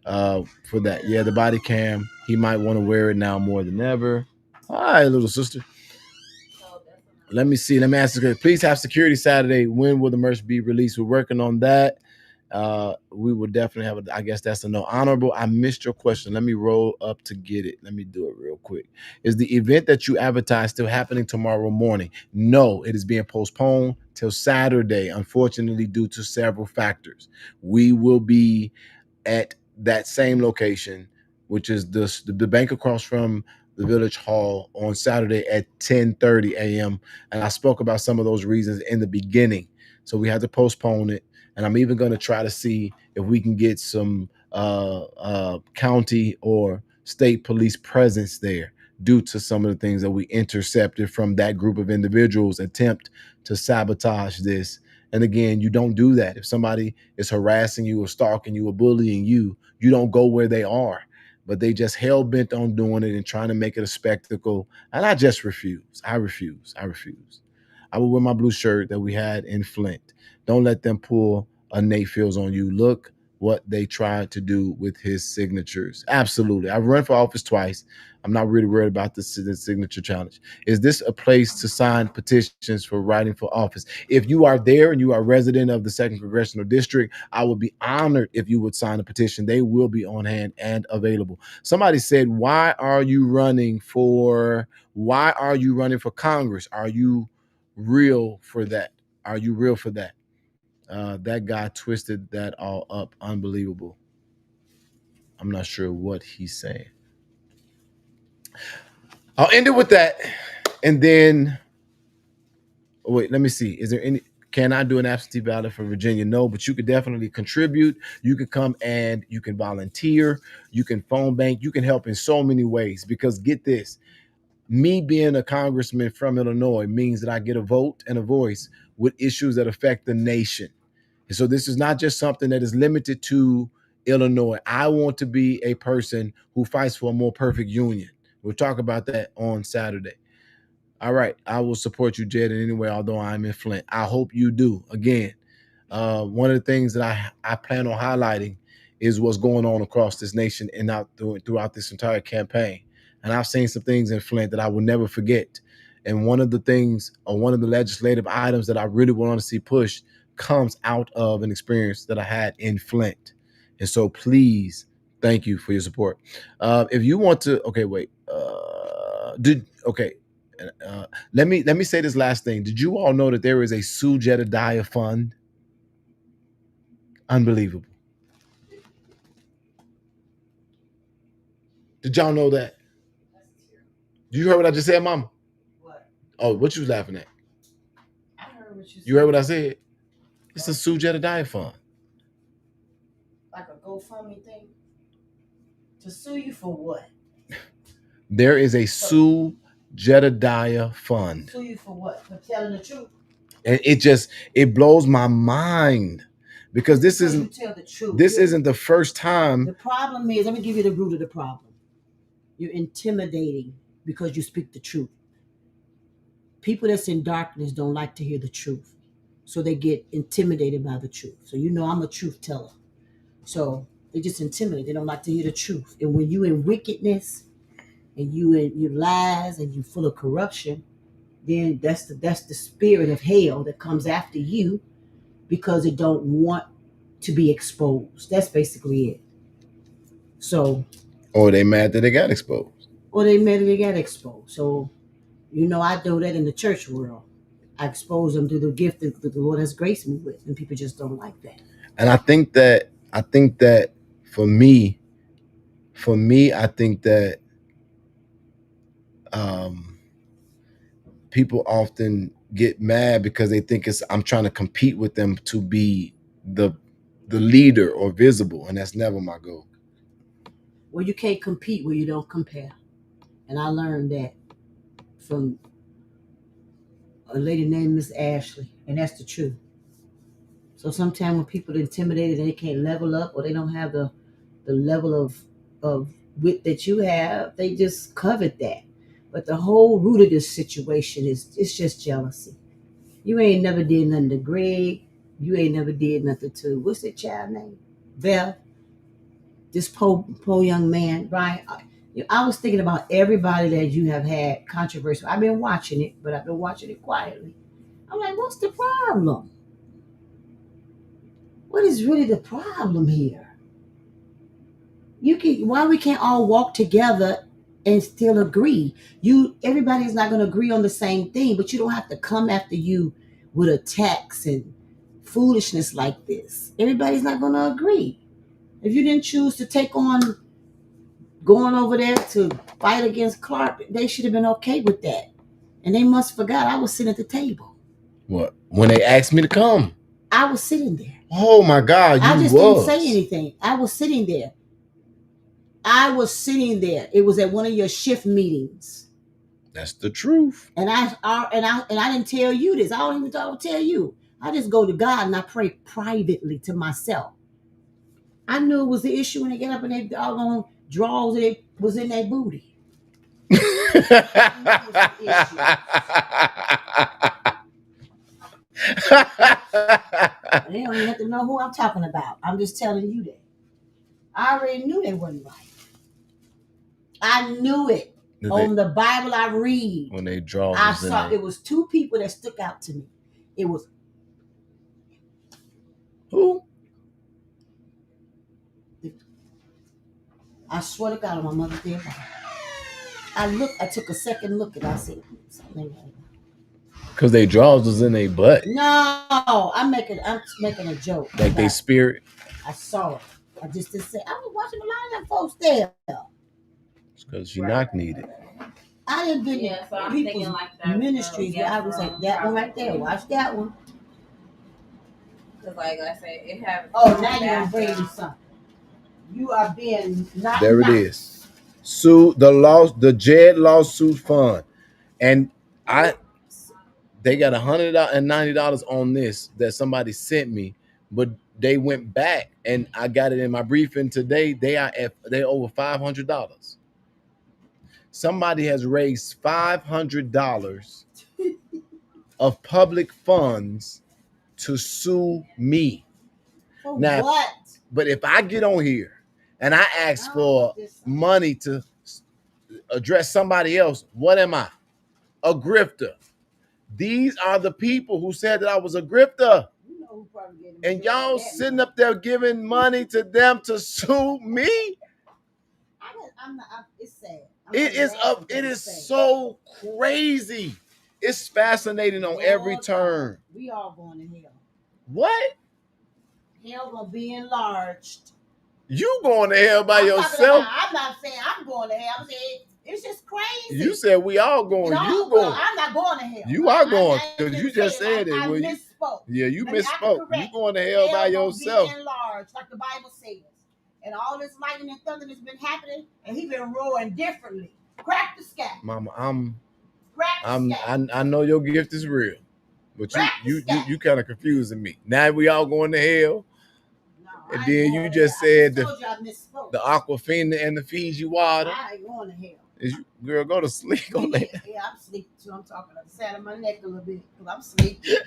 for that. Yeah, the body cam. He might want to wear it now more than ever. All right, little sister. Let me see. Let me ask you. Please have security Saturday. When will the merch be released? We're working on that. We will definitely have I guess that's a no. Honorable, I missed your question. Let me roll up to get it. Let me do it real quick. Is the event that you advertised still happening tomorrow morning? No, it is being postponed till Saturday, unfortunately, due to several factors. We will be at that same location, which is the bank across from the village hall, on Saturday at 10:30 a.m. And I spoke about some of those reasons in the beginning. So we had to postpone it. And I'm even going to try to see if we can get some county or state police presence there, due to some of the things that we intercepted from that group of individuals attempt to sabotage this. And again, you don't do that. If somebody is harassing you or stalking you or bullying you, you don't go where they are. But they just hell bent on doing it and trying to make it a spectacle. And I just refuse. I refuse. I refuse. I will wear my blue shirt that we had in Flint. Don't let them pull a Nate Fields on you. Look what they tried to do with his signatures. Absolutely. I've run for office twice. I'm not really worried about the signature challenge. Is this a place to sign petitions for writing for office? If you are there and you are a resident of the second congressional district, I would be honored if you would sign a petition. They will be on hand and available. Somebody said, why are you running for Congress? Are you real for that? Are you real for that? That guy twisted that all up. Unbelievable. I'm not sure what he's saying. I'll end it with that. And then, wait, let me see. Is there any, can I do an absentee ballot for Virginia? No, but you could definitely contribute. You can come and you can volunteer. You can phone bank. You can help in so many ways, because get this, me being a congressman from Illinois means that I get a vote and a voice with issues that affect the nation. And so this is not just something that is limited to Illinois. I want to be a person who fights for a more perfect union. We'll talk about that on Saturday. All right. I will support you, Jed, in any way, although I'm in Flint. I hope you do. Again, one of the things that I plan on highlighting is what's going on across this nation and out throughout this entire campaign. And I've seen some things in Flint that I will never forget. And one of the things, or one of the legislative items that I really want to see pushed, comes out of an experience that I had in Flint. And so please, thank you for your support. If you want to, okay, wait. Let me say this last thing. Did you all know that there is a Sue Jedediah fund? Unbelievable. Did y'all know that? You heard what I just said, Mama? What? Oh, what you was laughing at? I heard what you said. You heard what I said? It's a Sue Jedediah fund. Like a GoFundMe thing? To sue you for what? There is a Sue Jedediah fund. Sue you for what? For telling the truth? And it blows my mind, because this isn't tell the truth. This isn't the first time. The problem is, let me give you the root of the problem. You're intimidating because you speak the truth. People that's in darkness don't like to hear the truth, so they get intimidated by the truth. So I'm a truth teller, so they just intimidate. They don't like to hear the truth. And when you in wickedness, and you lies, and you full of corruption, then that's the spirit of hell that comes after you, because it don't want to be exposed. That's basically it. So, Or they mad that they got exposed. Or they mad that they got exposed. So, I do that in the church world. I expose them to the gift that the Lord has graced me with, and people just don't like that. And I think that for me, I think that people often get mad because they think I'm trying to compete with them to be the leader or visible, and that's never my goal. Well, you can't compete where you don't compare. And I learned that from a lady named Miss Ashley, and that's the truth. So sometimes when people are intimidated and they can't level up or they don't have the level of wit that you have, they just covet that. But the whole root of this situation is it's just jealousy. You ain't never did nothing to Greg. You ain't never did nothing to what's that child name? Beth. This poor young man, Brian. I was thinking about everybody that you have had controversy. I've been watching it, but I've been watching it quietly. I'm like, what's the problem? What is really the problem here? Why we can't all walk together and still agree? Everybody's not going to agree on the same thing, but you don't have to come after you with attacks and foolishness like this. Everybody's not going to agree. If you didn't choose to take on going over there to fight against Clark, they should have been okay with that. And they must forgot I was sitting at the table. What? When they asked me to come? I was sitting there. Oh my God, I just didn't say anything. I was sitting there. It was at one of your shift meetings. That's the truth. And I didn't tell you this. I don't even tell you. I just go to God and I pray privately to myself. I knew it was the issue when they get up and they doggone drawers and it was in their booty. They don't even have to know who I'm talking about. I'm just telling you that. I already knew they wasn't right. I knew it. On the Bible I read. When they draw, I saw it was two people that stuck out to me. It was who? I swear to God on my mother's dead body. I took a second look and I said, something. Because they draws was in their butt. No, I'm making a joke. Like they spirit. I saw it. I just didn't say I was watching a lot of them folks there. It's because she knock needed. I didn't get so I'm people's thinking like that, ministries where I was like, that one right there, watch that one. Because like I say, it have. Oh, now you're gonna bring me something. You are being not. There it is. Sue the Jed lawsuit fund, and they got $190 on this that somebody sent me, but they went back and I got it in my briefing today. They over $500. Somebody has raised $500 of public funds to sue me. For now, what? But if I get on here and I ask for money to address somebody else, what am I? A grifter. These are the people who said that I was a grifter. You know who probably gave them And y'all sitting up there giving money to them to sue me? It's sad. It is so crazy. It's fascinating on every turn. We all going to hell. What? Hell gonna be enlarged. You going to hell by yourself? I'm not saying I'm going to hell. I'm saying it's just crazy. You said we all going. You going? I'm not going to hell. You are going because you just said it. I misspoke. Yeah, you misspoke. You going to hell by yourself? Be enlarged, like the Bible says. And all this lightning and thunder that's been happening, and he been roaring differently. Crack the sky, Mama. I I know your gift is real, but you kind of confusing me. Now we all going to hell. And then you just said the Aquafina and the Fiji water. I ain't going to hell. Girl, go to sleep. Yeah, I'm sleeping too. I'm talking on the side of my neck a little bit because I'm sleepy.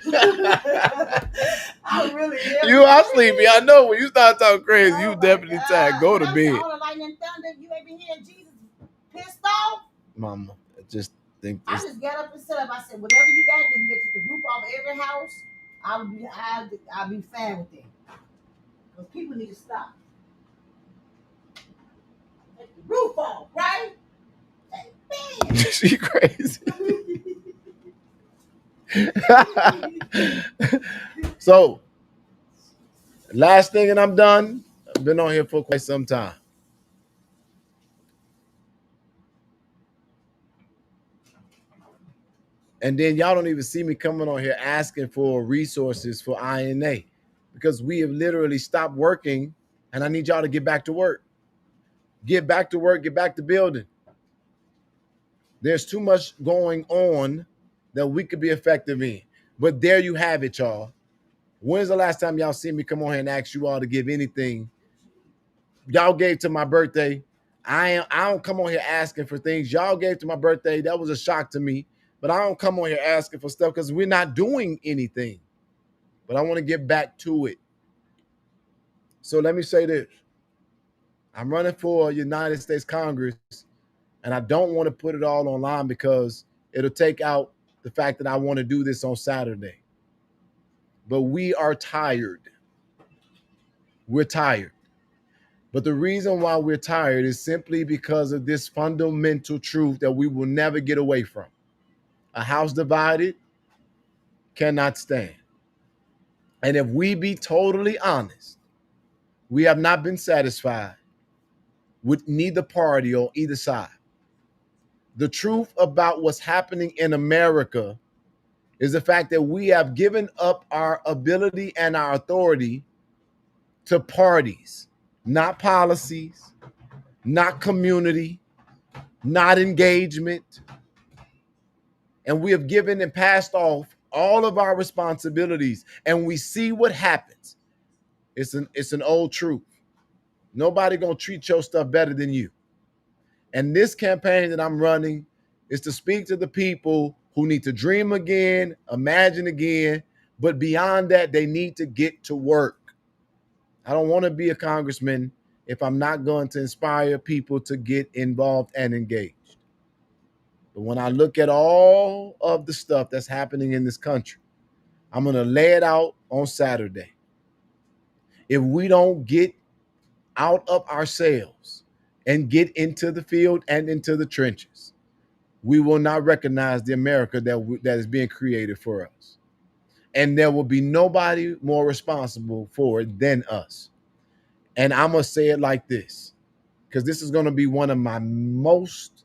I really am. You are sleepy. I know when you start talking crazy, you definitely tired. Go to bed. All the lightning and thunder, you ain't been hearing Jesus pissed off. Mama, I just think I just got up and set up. I said, whatever you got to do, get the roof off every house. I'll be fine with it. Because people need to stop. Take the roof off, right? She crazy. So, last thing, and I'm done. I've been on here for quite some time. And then y'all don't even see me coming on here asking for resources for INA because we have literally stopped working and I need y'all to get back to work. Get back to work, get back to building. There's too much going on that we could be effective in. But there you have it, y'all. When's the last time y'all seen me come on here and ask you all to give anything? Y'all gave to my birthday. I don't come on here asking for things. Y'all gave to my birthday. That was a shock to me. But I don't come on here asking for stuff because we're not doing anything. But I want to get back to it. So let me say this. I'm running for United States Congress, and I don't want to put it all online because it'll take out the fact that I want to do this on Saturday. But we are tired. We're tired. But the reason why we're tired is simply because of this fundamental truth that we will never get away from. A house divided cannot stand. And if we be totally honest, we have not been satisfied with neither party or either side. The truth about what's happening in America is the fact that we have given up our ability and our authority to parties, not policies, not community, not engagement. And we have given and passed off all of our responsibilities, and we see what happens. It's an old truth. Nobody gonna treat your stuff better than you. And this campaign that I'm running is to speak to the people who need to dream again, imagine again, but beyond that, they need to get to work. I don't want to be a congressman if I'm not going to inspire people to get involved and engaged. But when I look at all of the stuff that's happening in this country, I'm going to lay it out on Saturday. If we don't get out of ourselves and get into the field and into the trenches, we will not recognize the America that is being created for us. And there will be nobody more responsible for it than us. And I'm going to say it like this, because this is going to be one of my most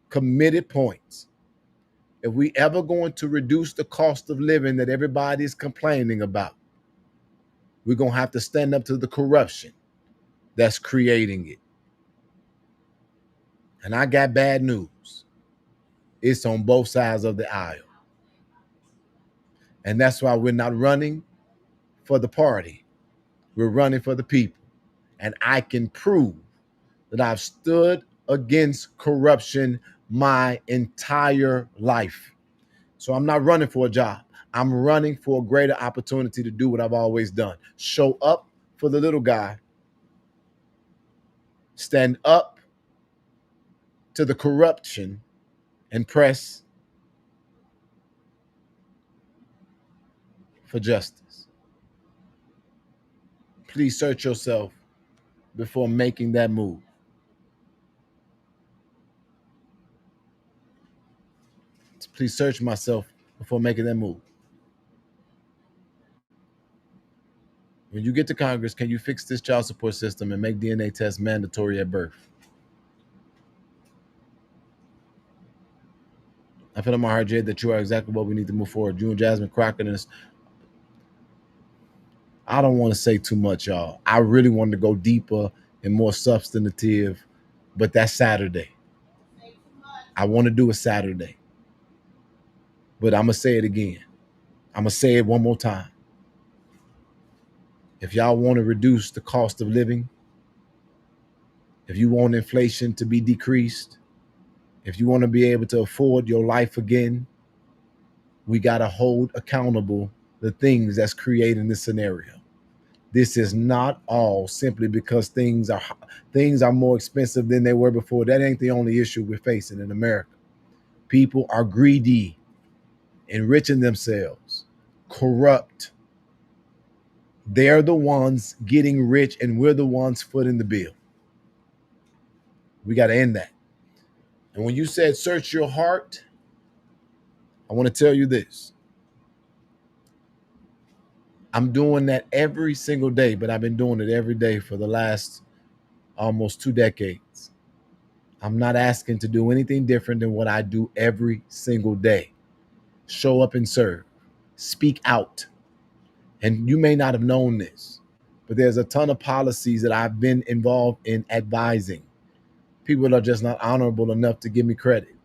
committed points. If we ever going to reduce the cost of living that everybody is complaining about, we're going to have to stand up to the corruption that's creating it. And I got bad news. It's on both sides of the aisle. And that's why we're not running for the party. We're running for the people. And I can prove that I've stood against corruption my entire life. So I'm not running for a job. I'm running for a greater opportunity to do what I've always done. Show up for the little guy. Stand up to the corruption and press for justice. Please search yourself before making that move. Please search myself before making that move. When you get to Congress, can you fix this child support system and make DNA tests mandatory at birth? I feel in my heart, Jay, that you are exactly what we need to move forward. You and Jasmine Crockett and I don't want to say too much, y'all. I really wanted to go deeper and more substantive, but that's Saturday. I want to do it Saturday. But I'm going to say it again. I'm going to say it one more time. If y'all want to reduce the cost of living, if you want inflation to be decreased, if you want to be able to afford your life again, we got to hold accountable the things that's creating this scenario. This is not all simply because things are more expensive than they were before. That ain't the only issue we're facing in America. People are greedy, enriching themselves, corrupt. They're the ones getting rich, and we're the ones footing the bill. We got to end that. And when you said search your heart, I want to tell you this. I'm doing that every single day, but I've been doing it every day for the last almost 2 decades. I'm not asking to do anything different than what I do every single day. show up and serve, speak out. And you may not have known this, but there's a ton of policies that I've been involved in advising. People are just not honorable enough to give me credit.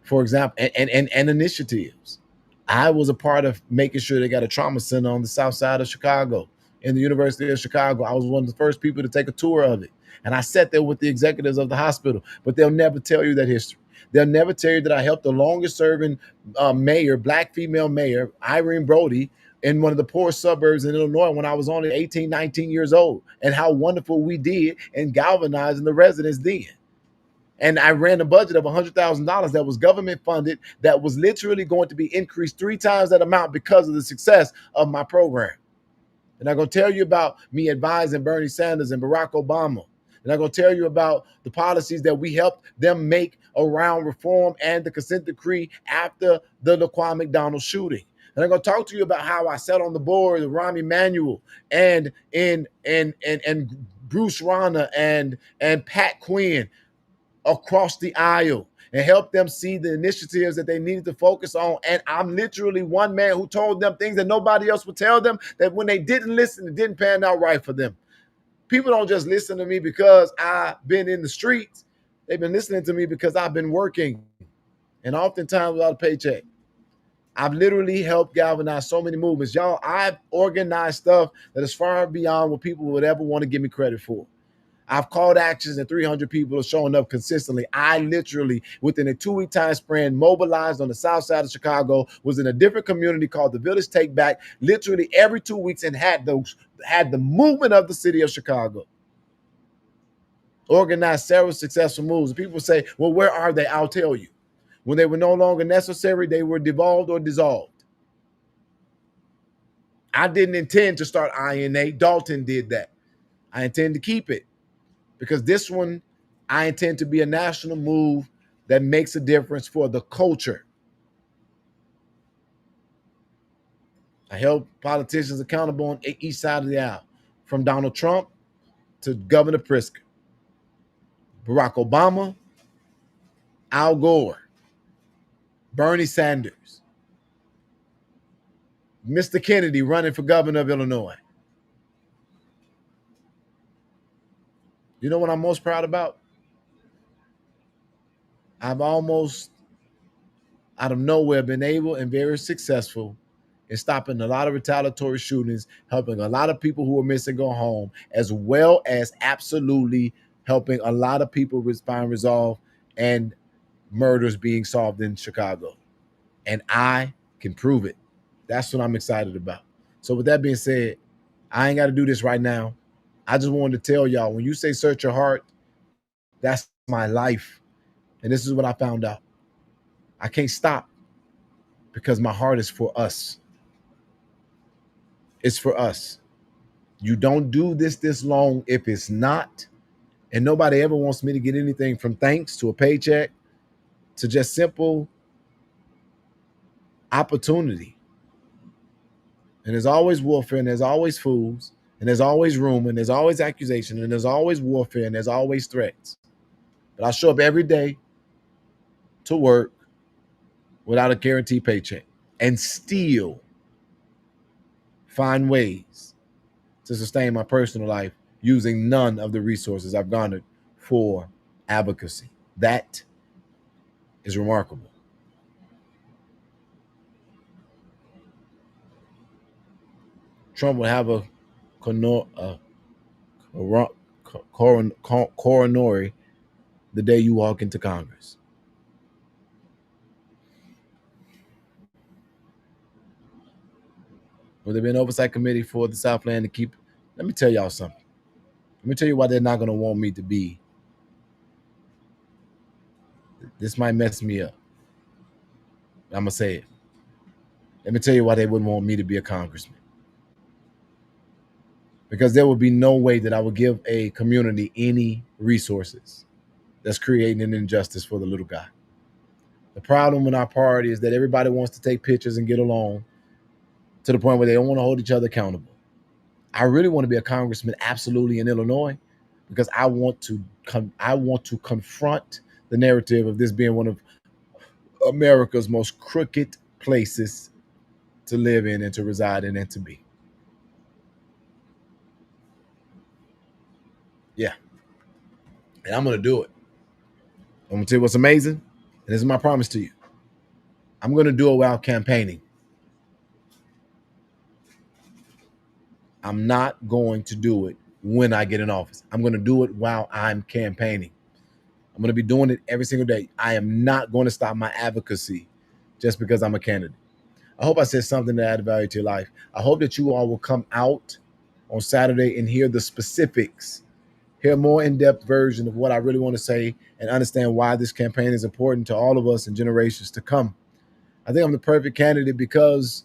For example, and initiatives. I was a part of making sure they got a trauma center on the south side of Chicago in the University of Chicago. I was one of the first people to take a tour of it. And I sat there with the executives of the hospital, but they'll never tell you that history. They'll never tell you that I helped the longest serving mayor, black female mayor, Irene Brody, in one of the poorest suburbs in Illinois when I was only 18, 19 years old, and how wonderful we did in galvanizing the residents then. And I ran a budget of $100,000 that was government funded, that was literally going to be increased 3 times that amount because of the success of my program. And I'm going to tell you about me advising Bernie Sanders and Barack Obama. And I'm going to tell you about the policies that we helped them make around reform and the consent decree after the Laquan McDonald shooting. And I'm going to talk to you about how I sat on the board of Rahm Emanuel and Bruce Rana and Pat Quinn across the aisle and help them see the initiatives that they needed to focus on. And I'm literally one man who told them things that nobody else would tell them, that when they didn't listen, it didn't pan out right for them. People don't just listen to me because I've been in the streets. They've been listening to me because I've been working, and oftentimes without a paycheck. I've literally helped galvanize so many movements. Y'all, I've organized stuff that is far beyond what people would ever want to give me credit for. I've called actions and 300 people are showing up consistently. I literally, within a 2-week time span, mobilized on the south side of Chicago, was in a different community called the Village Take Back, literally every 2 weeks, and had the movement of the city of Chicago. Organized several successful moves. And people say, well, where are they? I'll tell you. When they were no longer necessary, they were devolved or dissolved. I didn't intend to start INA. Dalton did that. I intend to keep it, because this one, I intend to be a national move that makes a difference for the culture. I held politicians accountable on each side of the aisle, from Donald Trump to Governor Pritzker, Barack Obama, Al Gore, Bernie Sanders, Mr. Kennedy running for governor of Illinois. You know what I'm most proud about? I've almost out of nowhere been able and very successful in stopping a lot of retaliatory shootings, helping a lot of people who are missing go home, as well as absolutely helping a lot of people find resolve and murders being solved in Chicago. And I can prove it. That's what I'm excited about. So with that being said, I ain't got to do this right now. I just wanted to tell y'all, when you say search your heart, that's my life. And this is what I found out. I can't stop, because my heart is for us. It's for us. You don't do this long if it's not. And nobody ever wants me to get anything from thanks to a paycheck to just simple opportunity. And there's always warfare, and there's always fools, and there's always rumor, and there's always accusation, and there's always warfare, and there's always threats. But I show up every day to work without a guaranteed paycheck and still find ways to sustain my personal life using none of the resources I've garnered for advocacy. That is remarkable. Trump will have a coronary the day you walk into Congress. Will there be an oversight committee for the Southland to keep? Let me tell y'all something. Let me tell you why they're not going to want me to be. This might mess me up. I'm going to say it. Let me tell you why they wouldn't want me to be a congressman. Because there would be no way that I would give a community any resources that's creating an injustice for the little guy. The problem in our party is that everybody wants to take pictures and get along to the point where they don't want to hold each other accountable. I really want to be a congressman, absolutely, in Illinois, because I want to confront the narrative of this being one of America's most crooked places to live in and to reside in and to be. Yeah. And I'm going to do it. I'm going to tell you what's amazing. And this is my promise to you. I'm going to do it while campaigning. I'm not going to do it when I get in office. I'm going to do it while I'm campaigning. I'm going to be doing it every single day. I am not going to stop my advocacy just because I'm a candidate. I hope I said something to add value to your life. I hope that you all will come out on Saturday and hear the specifics, hear a more in-depth version of what I really want to say, and understand why this campaign is important to all of us and generations to come. I think I'm the perfect candidate because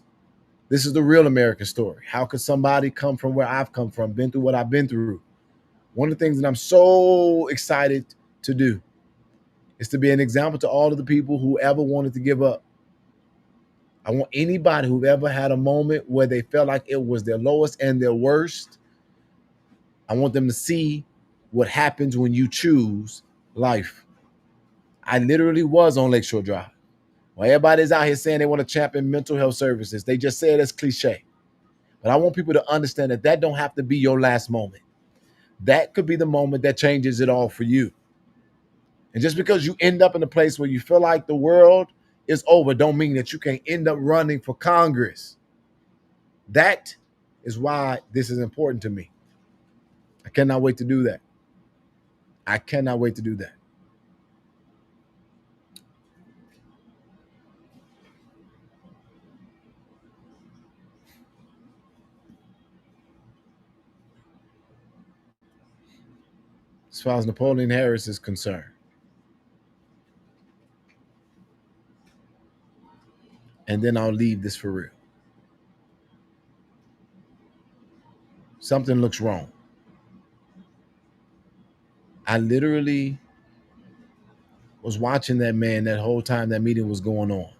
this is the real American story. How could somebody come from where I've come from, been through what I've been through? One of the things that I'm so excited to do is to be an example to all of the people who ever wanted to give up. I want anybody who ever had a moment where they felt like it was their lowest and their worst, I want them to see what happens when you choose life. I literally was on Lakeshore Drive. Well, everybody's out here saying they want to champion mental health services. They just say it as cliche. But I want people to understand that that don't have to be your last moment. That could be the moment that changes it all for you. And just because you end up in a place where you feel like the world is over, don't mean that you can end up running for Congress. That is why this is important to me. I cannot wait to do that. I cannot wait to do that. As far as Napoleon Harris is concerned, and then I'll leave this for real. Something looks wrong. I literally was watching that man that whole time that meeting was going on.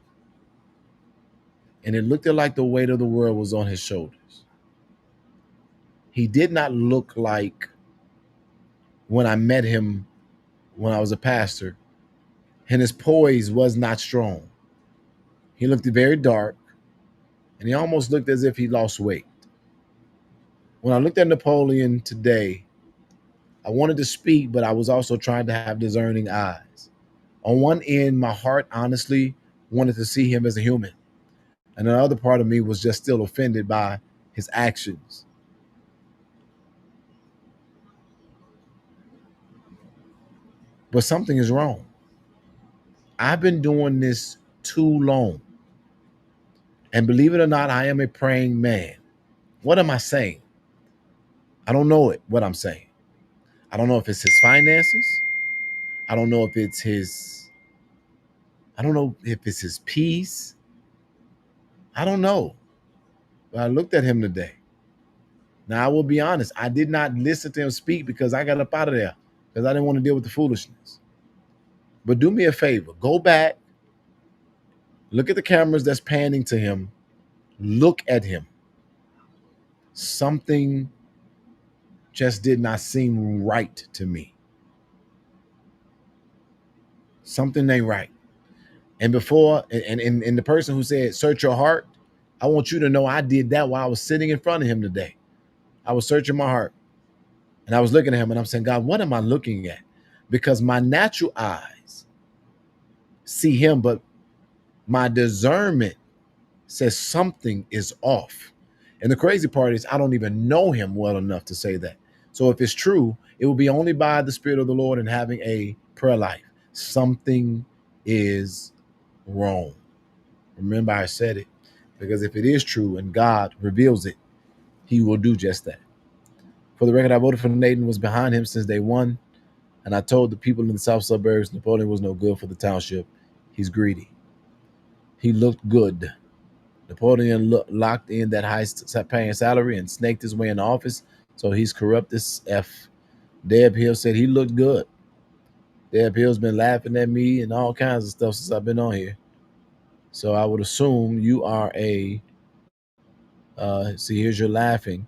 And it looked like the weight of the world was on his shoulders. He did not look like when I met him when I was a pastor, and his poise was not strong. He looked very dark, and he almost looked as if he lost weight. When I looked at Napoleon today, I wanted to speak, but I was also trying to have discerning eyes. On one end, my heart honestly wanted to see him as a human. And another part of me was just still offended by his actions. But something is wrong. I've been doing this too long. And believe it or not, I am a praying man. What am I saying? I don't know what I'm saying. I don't know if it's his finances. I don't know if it's his peace. I don't know. But I looked at him today. Now, I will be honest. I did not listen to him speak because I got up out of there because I didn't want to deal with the foolishness. But do me a favor. Go back. Look at the cameras that's panning to him. Look at him. Something just did not seem right to me. Something ain't right. And before, and the person who said, search your heart, I want you to know I did that while I was sitting in front of him today. I was searching my heart. And I was looking at him and I'm saying, God, what am I looking at? Because my natural eyes see him, but my discernment says something is off. And the crazy part is I don't even know him well enough to say that. So if it's true, it will be only by the Spirit of the Lord and having a prayer life. Something is wrong. Remember, I said it, because if it is true and God reveals it, he will do just that. For the record, I voted for Nathan, was behind him since day one. And I told the people in the south suburbs Napoleon was no good for the township. He's greedy. He looked good. Napoleon locked in that high paying salary and snaked his way in the office. So he's corrupt as F. Deb Hill said he looked good. Deb Hill's been laughing at me and all kinds of stuff since I've been on here. So I would assume you are see, here's your laughing.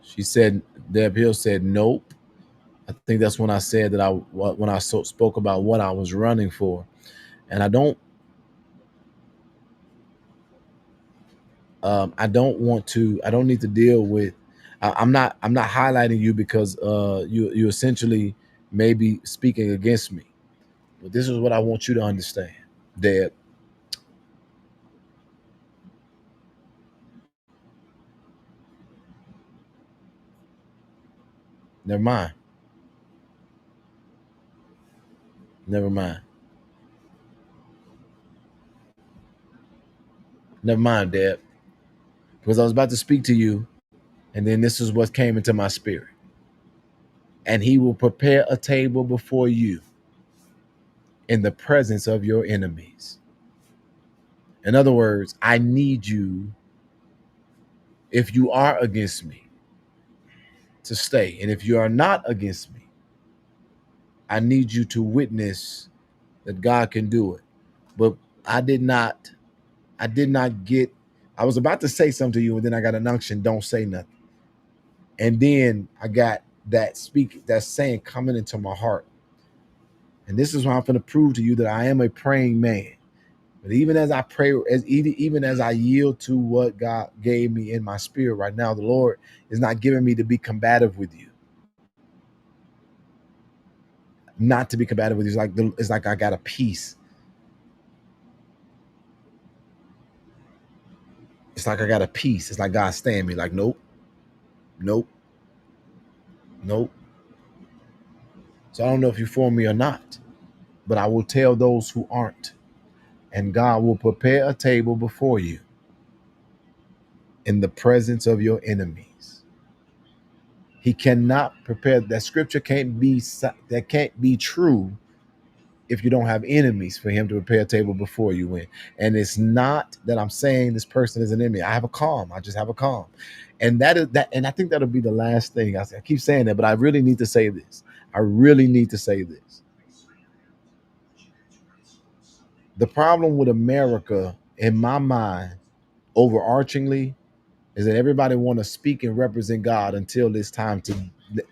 She said, Deb Hill said, nope. I think that's when I said that when I spoke about what I was running for, and I don't want to. I don't need to deal with. I'm not highlighting you because you essentially may be speaking against me. But this is what I want you to understand, Deb. Never mind. Never mind. Never mind, Deb. Because I was about to speak to you, and then this is what came into my spirit. And he will prepare a table before you in the presence of your enemies. In other words, I need you, if you are against me, to stay. And if you are not against me, I need you to witness that God can do it. But I did not, I did not get, I was about to say something to you, and then I got an unction, don't say nothing. And then I got that saying coming into my heart. And this is why I'm going to prove to you that I am a praying man. But even as I pray, even as I yield to what God gave me in my spirit right now, the Lord is not giving me to be combative with you. Not to be combative with you. It's like I got a peace. It's like I got a peace. It's like God staying me. Like, nope, nope, nope. So I don't know if you for me or not, but I will tell those who aren't. And God will prepare a table before you in the presence of your enemies. He cannot prepare. That scripture can't be true if you don't have enemies for him to prepare a table before you in. And it's not that I'm saying this person is an enemy. I have a calm. I just have a calm. And that is that. And I think that'll be the last thing. I keep saying that, but I really need to say this. I really need to say this. The problem with America, in my mind, overarchingly, is that everybody want to speak and represent God until it's time to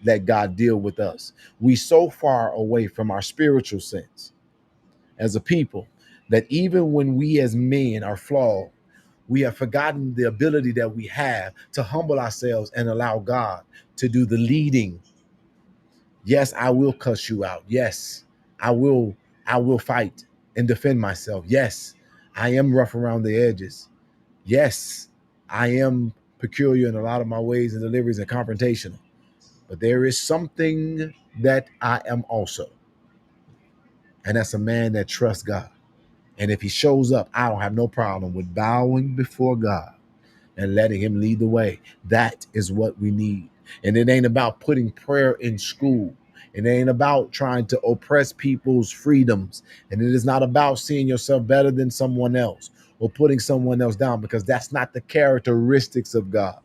let God deal with us. We so far away from our spiritual sense as a people that even when we as men are flawed, we have forgotten the ability that we have to humble ourselves and allow God to do the leading. Yes, I will cuss you out. Yes, I will fight and defend myself. Yes, I am rough around the edges. Yes, I am peculiar in a lot of my ways and deliveries and confrontational. But there is something that I am also. And that's a man that trusts God. And if he shows up, I don't have no problem with bowing before God and letting him lead the way. That is what we need. And it ain't about putting prayer in school. It ain't about trying to oppress people's freedoms. And it is not about seeing yourself better than someone else or putting someone else down, because that's not the characteristics of God.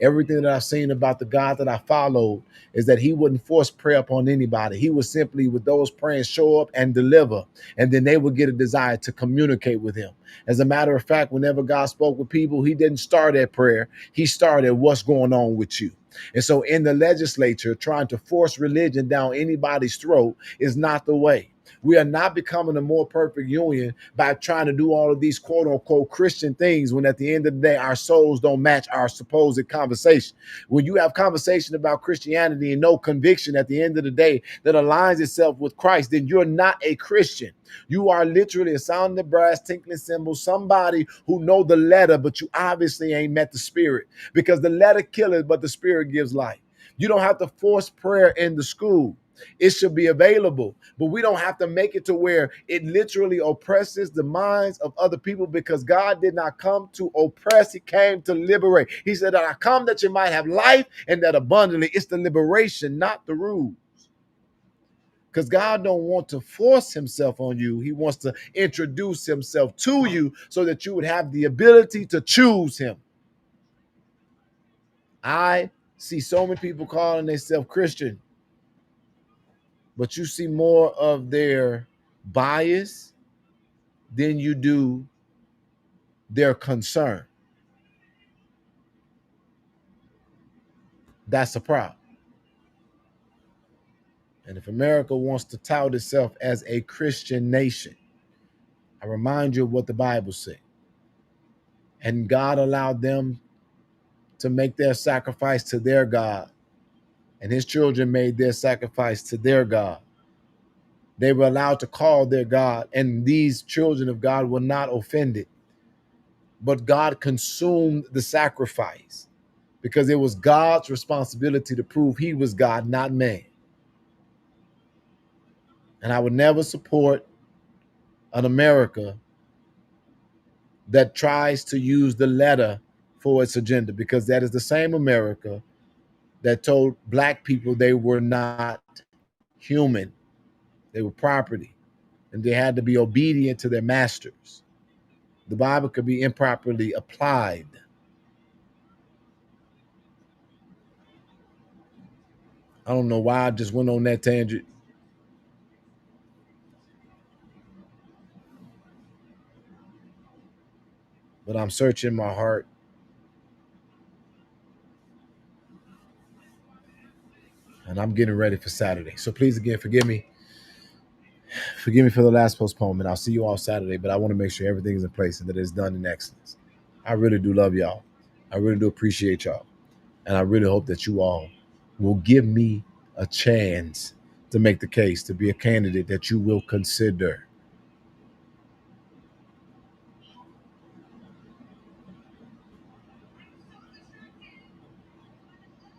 Everything that I've seen about the God that I followed is that he wouldn't force prayer upon anybody. He would simply, with those praying, show up and deliver, and then they would get a desire to communicate with him. As a matter of fact, whenever God spoke with people, he didn't start at prayer. He started what's going on with you. And so in the legislature, trying to force religion down anybody's throat is not the way. We are not becoming a more perfect union by trying to do all of these quote unquote Christian things when at the end of the day, our souls don't match our supposed conversation. When you have conversation about Christianity and no conviction at the end of the day that aligns itself with Christ, then you're not a Christian. You are literally a sounding the brass, tinkling cymbal, somebody who know the letter, but you obviously ain't met the spirit, because the letter killeth, but the spirit gives life. You don't have to force prayer in the school. It should be available, but we don't have to make it to where it literally oppresses the minds of other people, because God did not come to oppress. He came to liberate. He said that I come that you might have life and that abundantly. It's the liberation, not the rules. Because God don't want to force himself on you. He wants to introduce himself to you so that you would have the ability to choose him. I see so many people calling themselves Christian, but you see more of their bias than you do their concern. That's a problem. And if America wants to tout itself as a Christian nation, I remind you of what the Bible said. And God allowed them to make their sacrifice to their God. And his children made their sacrifice to their God. They were allowed to call their God, and these children of God were not offended. But God consumed the sacrifice because it was God's responsibility to prove he was God, not man. And I would never support an America that tries to use the letter for its agenda, because that is the same America that told black people they were not human, they were property, and they had to be obedient to their masters. The Bible could be improperly applied. I don't know why I just went on that tangent. But I'm searching my heart. And I'm getting ready for Saturday. So please, again, forgive me. Forgive me for the last postponement. I'll see you all Saturday, but I want to make sure everything is in place and that it's done in excellence. I really do love y'all. I really do appreciate y'all. And I really hope that you all will give me a chance to make the case to be a candidate that you will consider.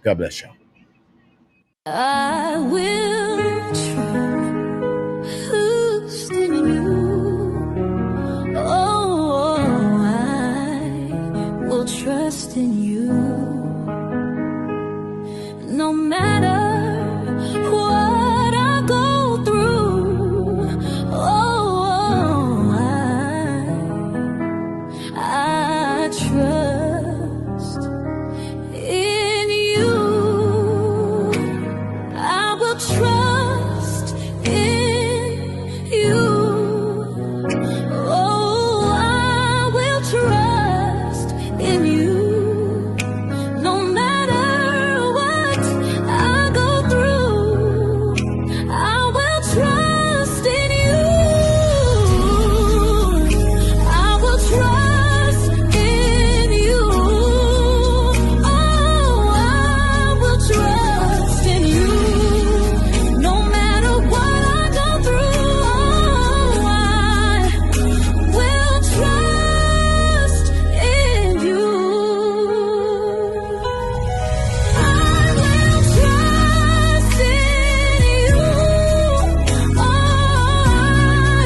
God bless y'all. I will trust in you. Oh, I will trust in you. No matter what I go through. Oh, I trust in you. I will trust in you. Oh, I will trust in you. No matter what I go through, I will trust in you. I will trust in you. Oh, I will trust in you. No matter what I go through, oh, I will trust in you. I will trust in you. Oh, I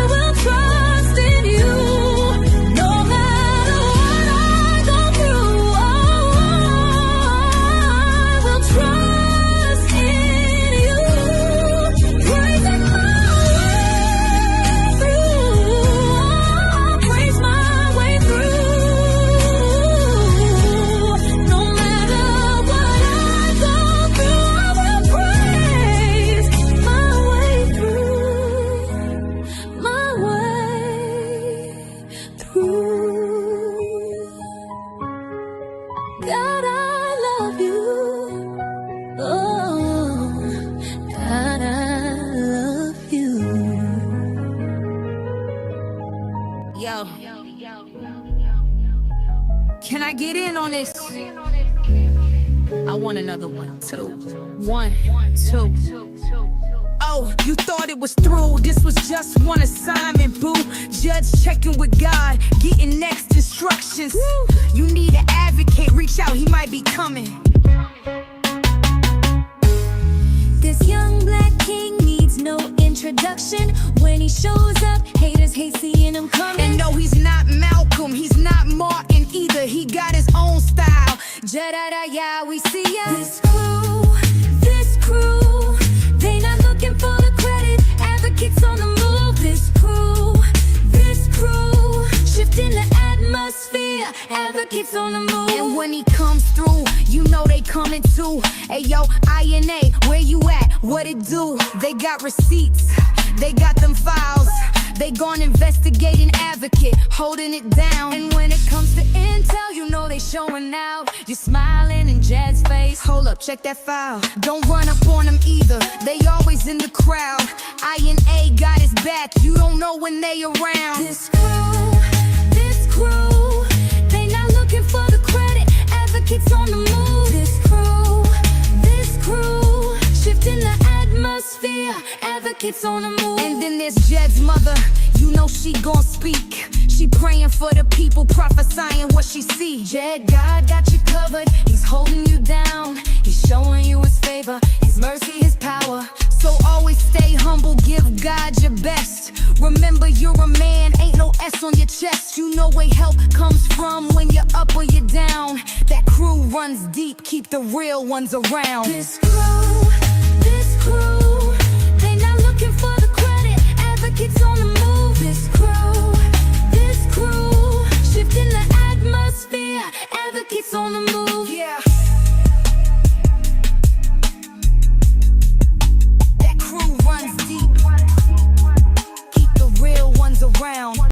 will trust in you. No matter what I go through, oh, I will trust in you. Praising my way through, praise my way through. No matter what I go through, I will praise my way through, my way through. God, I love you. Oh, God, I love you. Yo, can I get in on this? I want another 1, 2. 1, 2. Oh, you thought it was through. This was just one assignment, boo. Judge checking with God, getting next instructions. You need an advocate, reach out, he might be coming. This young black king needs no introduction. When he shows up, haters hate seeing him coming. And no, he's not Malcolm, he's not Martin either. He got his own style. Ja-da-da-ya, we see ya. This crew, they not looking for the credit. Advocates on the move. This crew, shifting the atmosphere. Advocates on the move. And when he comes through, you know they coming too. Hey yo, INA, where you at? What it do? They got receipts, they got them files. They gon' investigate an advocate, holding it down. And when it comes to intel, you know they showing out. You're smiling in Jed's face. Hold up, check that file. Don't run up on them either, they always in the crowd. I&A got his back, you don't know when they around. This crew, they not looking for the credit. Advocates on the move. This crew, shifting the atmosphere. Advocates on the move. And then there's Jed's mother, you know she gon' speak. She praying for the people, prophesying what she see. Jed, God got you covered, he's holding you down. He's showing you his favor, his mercy, his power. So always stay humble, give God your best. Remember you're a man, ain't no S on your chest. You know where help comes from when you're up or you're down. That crew runs deep, keep the real ones around. This crew, they not looking for the credit. Advocates on the move. This crew, shifting the atmosphere. Advocates on the move. Yeah.